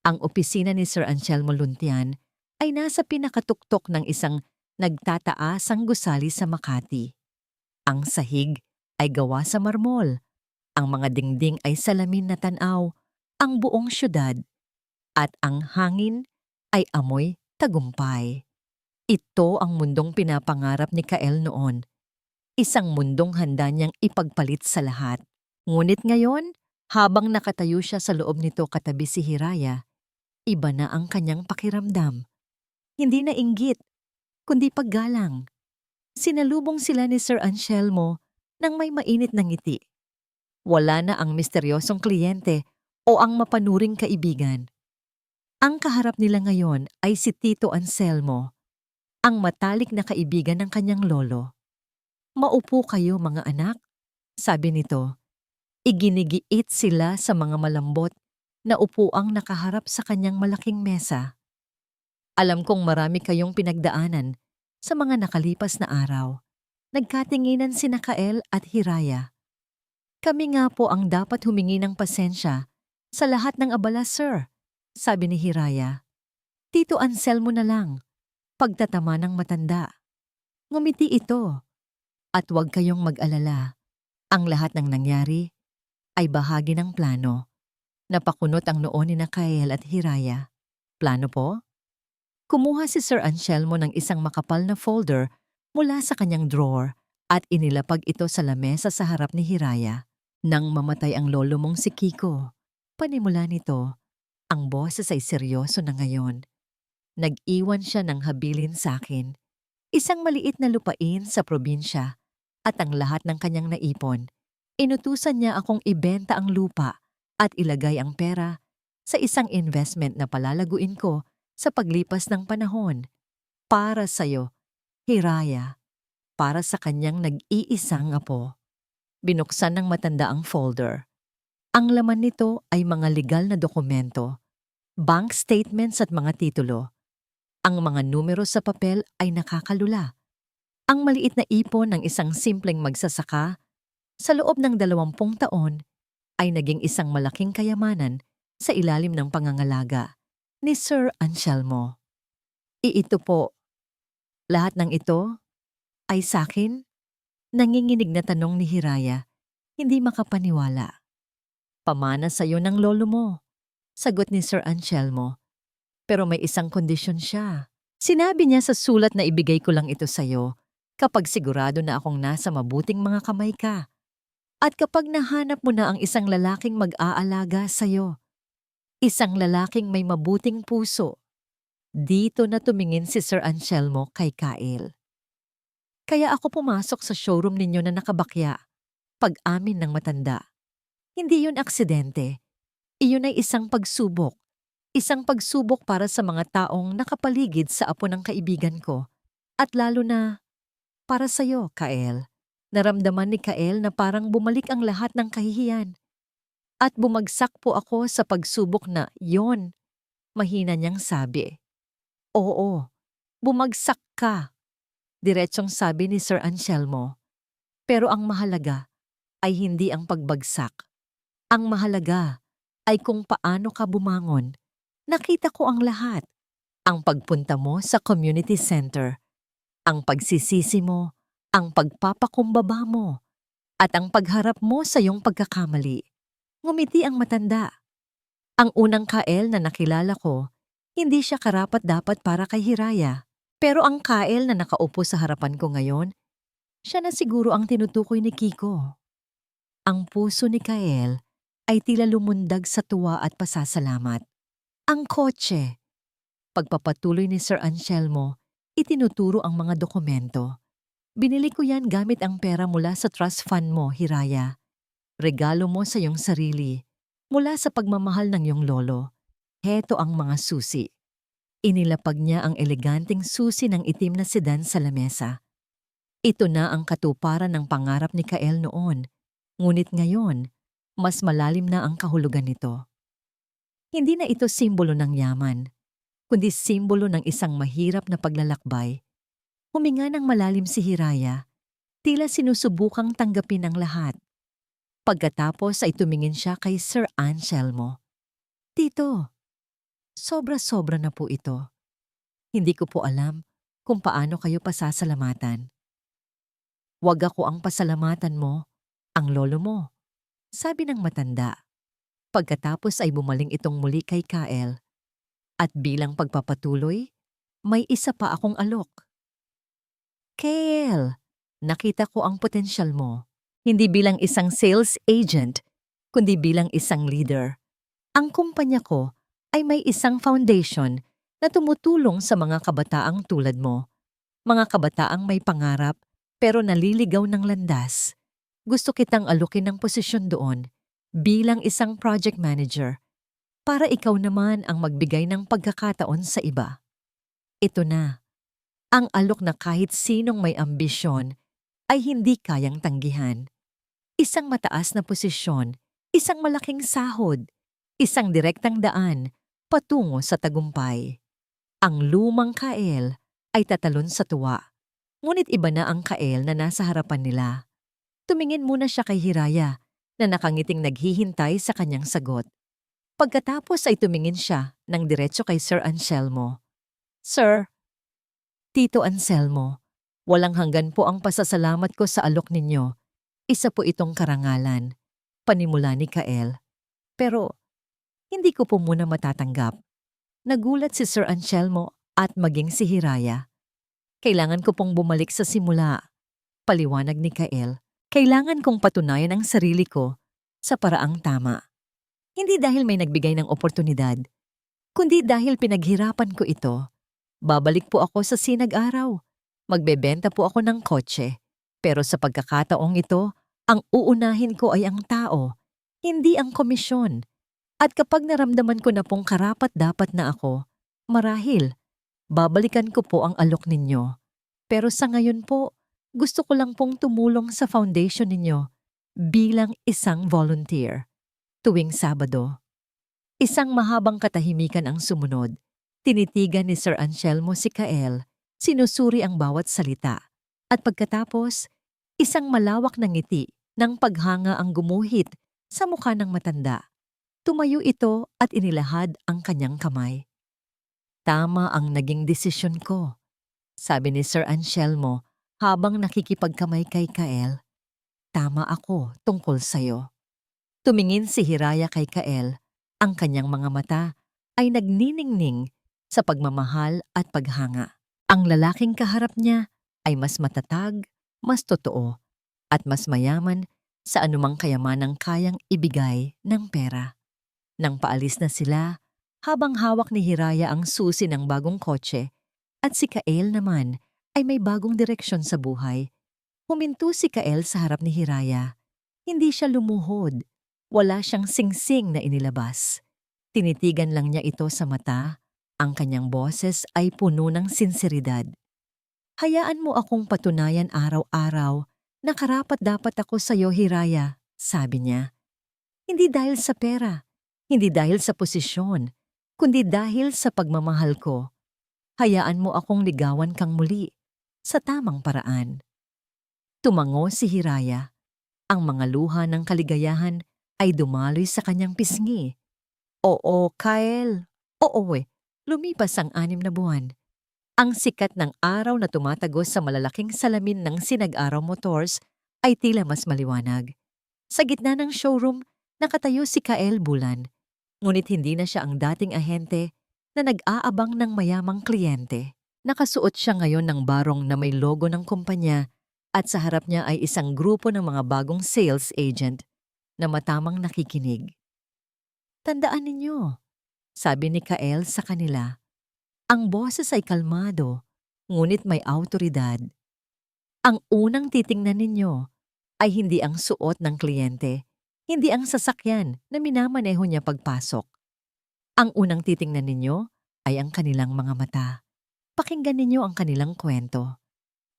Ang opisina ni Sir Anselmo Luntian ay nasa pinakatuktok ng isang nagtataasang gusali sa Makati. Ang sahig ay gawa sa marmol. Ang mga dingding ay salamin na tanaw, ang buong syudad, at ang hangin ay amoy tagumpay. Ito ang mundong pinapangarap ni Kael noon. Isang mundong handa niyang ipagpalit sa lahat. Ngunit ngayon, habang nakatayo siya sa loob nito katabi si Hiraya, iba na ang kanyang pakiramdam. Hindi na inggit, kundi paggalang. Sinalubong sila ni Sir Anselmo nang may mainit na ngiti. Wala na ang misteryosong kliyente o ang mapanuring kaibigan. Ang kaharap nila ngayon ay si Tito Anselmo, ang matalik na kaibigan ng kanyang lolo. Maupo kayo mga anak, sabi nito. Iginigiit sila sa mga malambot na upuang nakaharap sa kanyang malaking mesa. Alam kong marami kayong pinagdaanan sa mga nakalipas na araw. Nagkatinginan sina Kael at Hiraya. Kami nga po ang dapat humingi ng pasensya sa lahat ng abala, sir, sabi ni Hiraya. Tito Anselmo na lang, pagtatama ng matanda. Ngumiti ito. At huwag kayong mag-alala. Ang lahat ng nangyari ay bahagi ng plano. Napakunot ang noo ni Kael at Hiraya. Plano po? Kumuha si Sir Anselmo ng isang makapal na folder mula sa kanyang drawer at inilapag ito sa lamesa sa harap ni Hiraya. Nang mamatay ang lolo mong si Kiko, panimula nito, ang boses ay seryoso na ngayon. Nag-iwan siya ng habilin sa akin, isang maliit na lupain sa probinsya at ang lahat ng kanyang naipon. Inutusan niya akong ibenta ang lupa at ilagay ang pera sa isang investment na palalaguin ko sa paglipas ng panahon. Para sa'yo, Hiraya, para sa kanyang nag-iisang apo. Binuksan ng matanda ang folder. Ang laman nito ay mga legal na dokumento, bank statements at mga titulo. Ang mga numero sa papel ay nakakalula. Ang maliit na ipon ng isang simpleng magsasaka sa loob ng 20 taon ay naging isang malaking kayamanan sa ilalim ng pangangalaga ni Sir Anselmo. Iito po, lahat ng ito ay sakin? Nanginginig na tanong ni Hiraya, hindi makapaniwala. Pamana sa'yo ng lolo mo, sagot ni Sir Anselmo. Pero may isang kondisyon siya. Sinabi niya sa sulat na ibigay ko lang ito sa'yo kapag sigurado na akong nasa mabuting mga kamay ka. At kapag nahanap mo na ang isang lalaking mag-aalaga sa'yo. Isang lalaking may mabuting puso. Dito na tumingin si Sir Anselmo kay Kyle. Kaya ako pumasok sa showroom ninyo na nakabakya. Pag-amin ng matanda. Hindi yun aksidente. Iyon ay isang pagsubok. Isang pagsubok para sa mga taong nakapaligid sa apo ng kaibigan ko. At lalo na para sa'yo, Kael. Naramdaman ni Kael na parang bumalik ang lahat ng kahihiyan. At bumagsak po ako sa pagsubok na yon. Mahina niyang sabi. Oo, bumagsak ka. Diretsong sabi ni Sir Anselmo. Pero ang mahalaga ay hindi ang pagbagsak. Ang mahalaga ay kung paano ka bumangon. Nakita ko ang lahat. Ang pagpunta mo sa community center, ang pagsisisi mo, ang pagpapakumbaba mo, at ang pagharap mo sa iyong pagkakamali. Ngumiti ang matanda. Ang unang Kael na nakilala ko, hindi siya karapat-dapat para kay Hiraya. Pero ang Kael na nakaupo sa harapan ko ngayon, siya na siguro ang tinutukoy ni Kiko. Ang puso ni Kael ay tila lumundag sa tuwa at pasasalamat. Ang kotse. Pagpapatuloy ni Sir Anselmo, itinuturo ang mga dokumento. Binili ko yan gamit ang pera mula sa trust fund mo, Hiraya. Regalo mo sa iyong sarili, mula sa pagmamahal ng iyong lolo. Heto ang mga susi. Inilapag niya ang eleganteng susi ng itim na sedan sa lamesa. Ito na ang katuparan ng pangarap ni Kael noon, ngunit ngayon, mas malalim na ang kahulugan nito. Hindi na ito simbolo ng yaman, kundi simbolo ng isang mahirap na paglalakbay. Huminga ng malalim si Hiraya, tila sinusubukang tanggapin ang lahat. Pagkatapos ay tumingin siya kay Sir Anselmo. Tito, sobra-sobra na po ito. Hindi ko po alam kung paano kayo pasasalamatan. Wag ako ang pasalamatan mo, ang lolo mo, sabi ng matanda. Pagkatapos ay bumaling itong muli kay Kael. At bilang pagpapatuloy, may isa pa akong alok. Kael, nakita ko ang potensyal mo. Hindi bilang isang sales agent, kundi bilang isang leader. Ang kumpanya ko ay may isang foundation na tumutulong sa mga kabataang tulad mo. Mga kabataang may pangarap pero naliligaw ng landas. Gusto kitang alukin ng posisyon doon bilang isang project manager para ikaw naman ang magbigay ng pagkakataon sa iba. Ito na, ang alok na kahit sinong may ambisyon ay hindi kayang tanggihan. Isang mataas na posisyon, isang malaking sahod, isang direktang daan patungo sa tagumpay. Ang lumang Kael ay tatalon sa tuwa. Ngunit iba na ang Kael na nasa harapan nila. Tumingin muna siya kay Hiraya na nakangiting naghihintay sa kanyang sagot. Pagkatapos ay tumingin siya ng diretso kay Sir Anselmo. Sir, Tito Anselmo, walang hanggan po ang pasasalamat ko sa alok ninyo. Isa po itong karangalan, panimula ni Kael. Pero hindi ko po muna matatanggap. Nagulat si Sir Anselmo at maging si Hiraya. Kailangan ko pong bumalik sa simula. Paliwanag ni Kael. Kailangan kong patunayan ang sarili ko sa paraang tama. Hindi dahil may nagbigay ng oportunidad, kundi dahil pinaghirapan ko ito. Babalik po ako sa sinag-araw. Magbebenta po ako ng kotse. Pero sa pagkakataong ito, ang uunahin ko ay ang tao, hindi ang komisyon. At kapag naramdaman ko na pong karapat-dapat na ako, marahil, babalikan ko po ang alok ninyo. Pero sa ngayon po, gusto ko lang pong tumulong sa foundation ninyo bilang isang volunteer. Tuwing Sabado. Isang mahabang katahimikan ang sumunod. Tinitigan ni Sir Anselmo si Kael, sinusuri ang bawat salita. At pagkatapos, isang malawak na ngiti ng paghanga ang gumuhit sa mukha ng matanda. Tumayo ito at inilahad ang kanyang kamay. Tama ang naging desisyon ko, sabi ni Sir Anselmo habang nakikipagkamay kay Kael. Tama ako tungkol sa'yo. Tumingin si Hiraya kay Kael. Ang kanyang mga mata ay nagniningning sa pagmamahal at paghanga. Ang lalaking kaharap niya ay mas matatag, mas totoo, at mas mayaman sa anumang kayamanang kayang ibigay ng pera. Nang paalis na sila, habang hawak ni Hiraya ang susi ng bagong kotse, at si Kael naman ay may bagong direksyon sa buhay, huminto si Kael sa harap ni Hiraya. Hindi siya lumuhod. Wala siyang singsing na inilabas. Tinitigan lang niya ito sa mata. Ang kanyang boses ay puno ng sinseridad. Hayaan mo akong patunayan araw-araw na karapat-dapat ako sa iyo, Hiraya, sabi niya. Hindi dahil sa pera, hindi dahil sa posisyon, kundi dahil sa pagmamahal ko. Hayaan mo akong ligawan kang muli sa tamang paraan. Tumango si Hiraya. Ang mga luha ng kaligayahan ay dumaloy sa kanyang pisngi. Oo, Kael. Oo lumipas ang 6 na buwan. Ang sikat ng araw na tumatagos sa malalaking salamin ng Sinag-araw Motors ay tila mas maliwanag. Sa gitna ng showroom, nakatayo si Kael Bulan. Ngunit hindi na siya ang dating ahente na nag-aabang ng mayamang kliyente. Nakasuot siya ngayon ng barong na may logo ng kumpanya at sa harap niya ay isang grupo ng mga bagong sales agent na matamang nakikinig. Tandaan ninyo, sabi ni Kael sa kanila, ang boses ay kalmado, ngunit may awtoridad. Ang unang titingnan ninyo ay hindi ang suot ng kliyente, hindi ang sasakyan na minamaneho niya pagpasok. Ang unang titingnan ninyo ay ang kanilang mga mata. Pakinggan ninyo ang kanilang kwento.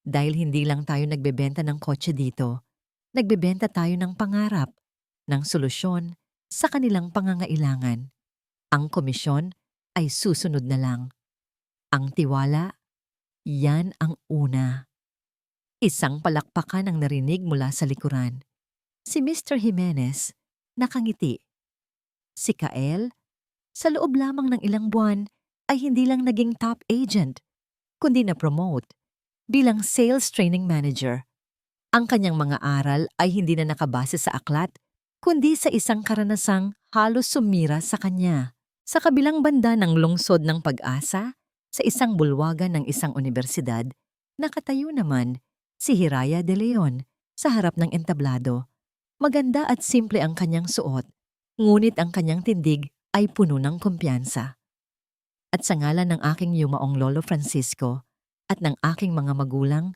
Dahil hindi lang tayo nagbebenta ng kotse dito, nagbebenta tayo ng pangarap, ng solusyon sa kanilang pangangailangan. Ang komisyon ay susunod na lang. Ang tiwala, yan ang una. Isang palakpakan ang narinig mula sa likuran. Si Mr. Jimenez, nakangiti. Si Kael, sa loob lamang ng ilang buwan, ay hindi lang naging top agent, kundi na-promote bilang sales training manager. Ang kanyang mga aral ay hindi na nakabase sa aklat, kundi sa isang karanasang halos sumira sa kanya. Sa kabilang banda ng lungsod ng Pag-asa, sa isang bulwagan ng isang universidad, nakatayo naman si Hiraya de Leon sa harap ng entablado. Maganda at simple ang kanyang suot, ngunit ang kanyang tindig ay puno ng kumpiyansa. At sa ngalan ng aking yumaong Lolo Francisco at ng aking mga magulang,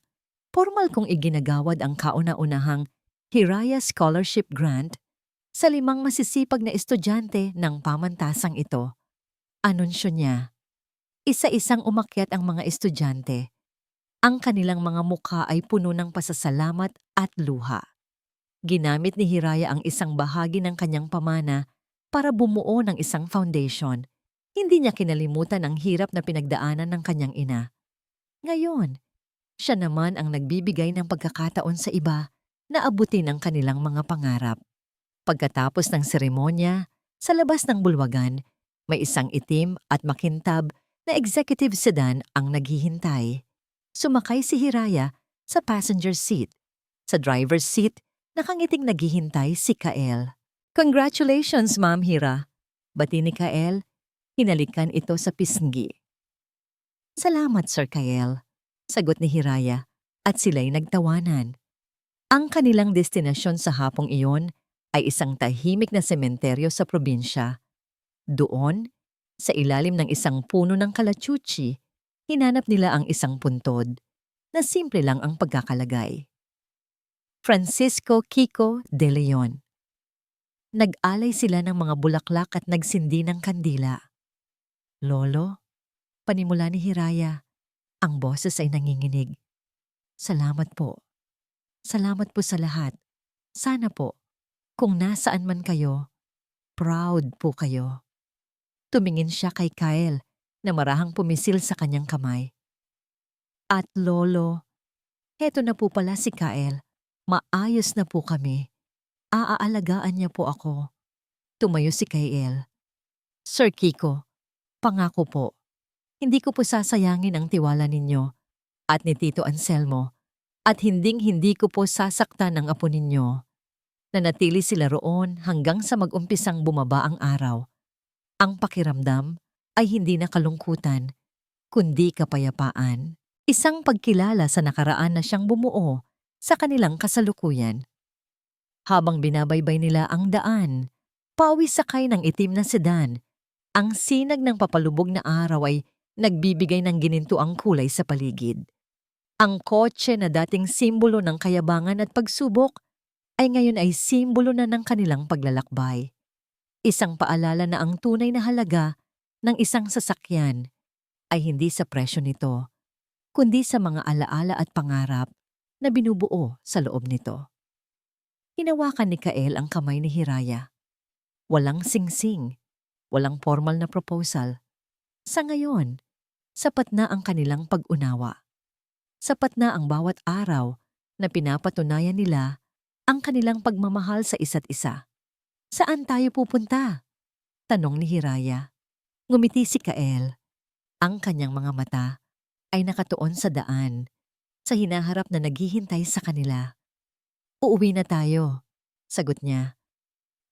formal kong iginagawad ang kauna-unahang Hiraya Scholarship Grant sa 5 masisipag na estudyante ng pamantasang ito. Anunsyo niya. Isa-isang umakyat ang mga estudyante. Ang kanilang mga mukha ay puno ng pasasalamat at luha. Ginamit ni Hiraya ang isang bahagi ng kanyang pamana para bumuo ng isang foundation. Hindi niya kinalimutan ang hirap na pinagdaanan ng kanyang ina. Ngayon, siya naman ang nagbibigay ng pagkakataon sa iba na abutin ang kanilang mga pangarap. Pagkatapos ng seremonya, sa labas ng bulwagan, may isang itim at makintab na executive sedan ang naghihintay. Sumakay si Hiraya sa passenger seat. Sa driver's seat, nakangiting naghihintay si Kael. Congratulations, Ma'am Hira. Bati ni Kael, hinalikan ito sa pisngi. Salamat, Sir Kael, sagot ni Hiraya, at sila'y nagtawanan. Ang kanilang destinasyon sa hapong iyon ay isang tahimik na sementeryo sa probinsya. Doon, sa ilalim ng isang puno ng kalachuchi, hinanap nila ang isang puntod na simple lang ang pagkakalagay. Francisco Kiko de Leon. Nag-alay sila ng mga bulaklak at nagsindi ng kandila. Lolo, panimula ni Hiraya, ang boses ay nanginginig. Salamat po. Salamat po sa lahat. Sana po, kung nasaan man kayo, proud po kayo. Tumingin siya kay Kyle na marahang pumisil sa kanyang kamay. At Lolo, heto na po pala si Kyle. Maayos na po kami. Aaalagaan niya po ako. Tumayo si Kyle. Sir Kiko, pangako po, hindi ko po sasayangin ang tiwala ninyo at ni Tito Anselmo at hinding-hindi ko po sasaktan ang apo ninyo. Nanatili sila roon hanggang sa mag-umpisang bumaba ang araw. Ang pakiramdam ay hindi na kalungkutan, kundi kapayapaan. Isang pagkilala sa nakaraan na siyang bumuo sa kanilang kasalukuyan. Habang binabaybay nila ang daan, pawis sakay ng itim na sedan, ang sinag ng papalubog na araw ay nagbibigay ng ginintuang kulay sa paligid. Ang kotse na dating simbolo ng kayabangan at pagsubok ay ngayon ay simbolo na ng kanilang paglalakbay. Isang paalala na ang tunay na halaga ng isang sasakyan ay hindi sa presyo nito, kundi sa mga alaala at pangarap na binubuo sa loob nito. Hinawakan ni Kael ang kamay ni Hiraya. Walang singsing, walang formal na proposal. Sa ngayon, sapat na ang kanilang pag-unawa. Sapat na ang bawat araw na pinapatunayan nila ang kanilang pagmamahal sa isa't isa. Saan tayo pupunta? Tanong ni Hiraya. Ngumiti si Kael. Ang kanyang mga mata ay nakatuon sa daan, sa hinaharap na naghihintay sa kanila. Uuwi na tayo, sagot niya,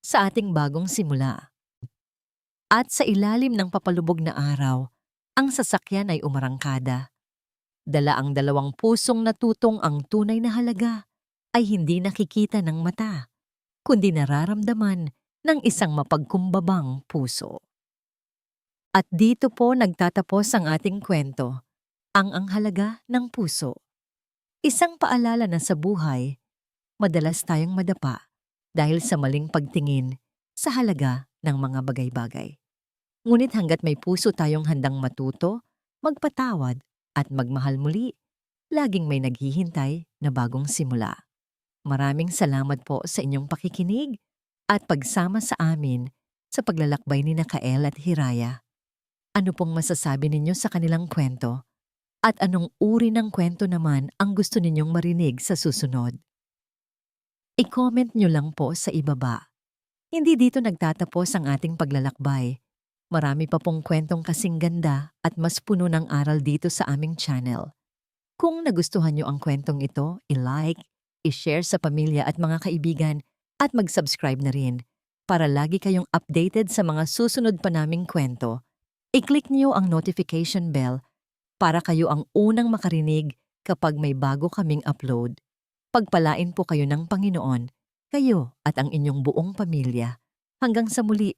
sa ating bagong simula. At sa ilalim ng papalubog na araw, ang sasakyan ay umarangkada. Dala ang dalawang pusong natutong ang tunay na halaga ay hindi nakikita ng mata, kundi nararamdaman ng isang mapagkumbabang puso. At dito po nagtatapos ang ating kwento, ang halaga ng puso. Isang paalala na sa buhay, madalas tayong madapa dahil sa maling pagtingin sa halaga ng mga bagay-bagay. Ngunit hanggat may puso tayong handang matuto, magpatawad at magmahal muli, laging may naghihintay na bagong simula. Maraming salamat po sa inyong pakikinig at pagsama sa amin sa paglalakbay ni Kael at Hiraya. Ano pong masasabi ninyo sa kanilang kwento? At anong uri ng kwento naman ang gusto ninyong marinig sa susunod? I-comment nyo lang po sa ibaba. Hindi dito nagtatapos ang ating paglalakbay. Marami pa pong kwentong kasing ganda at mas puno ng aral dito sa aming channel. Kung nagustuhan nyo ang kwentong ito, i-like, i-share sa pamilya at mga kaibigan at mag-subscribe na rin para lagi kayong updated sa mga susunod pa naming kwento. I-click nyo ang notification bell para kayo ang unang makarinig kapag may bago kaming upload. Pagpalain po kayo ng Panginoon, kayo at ang inyong buong pamilya. Hanggang sa muli,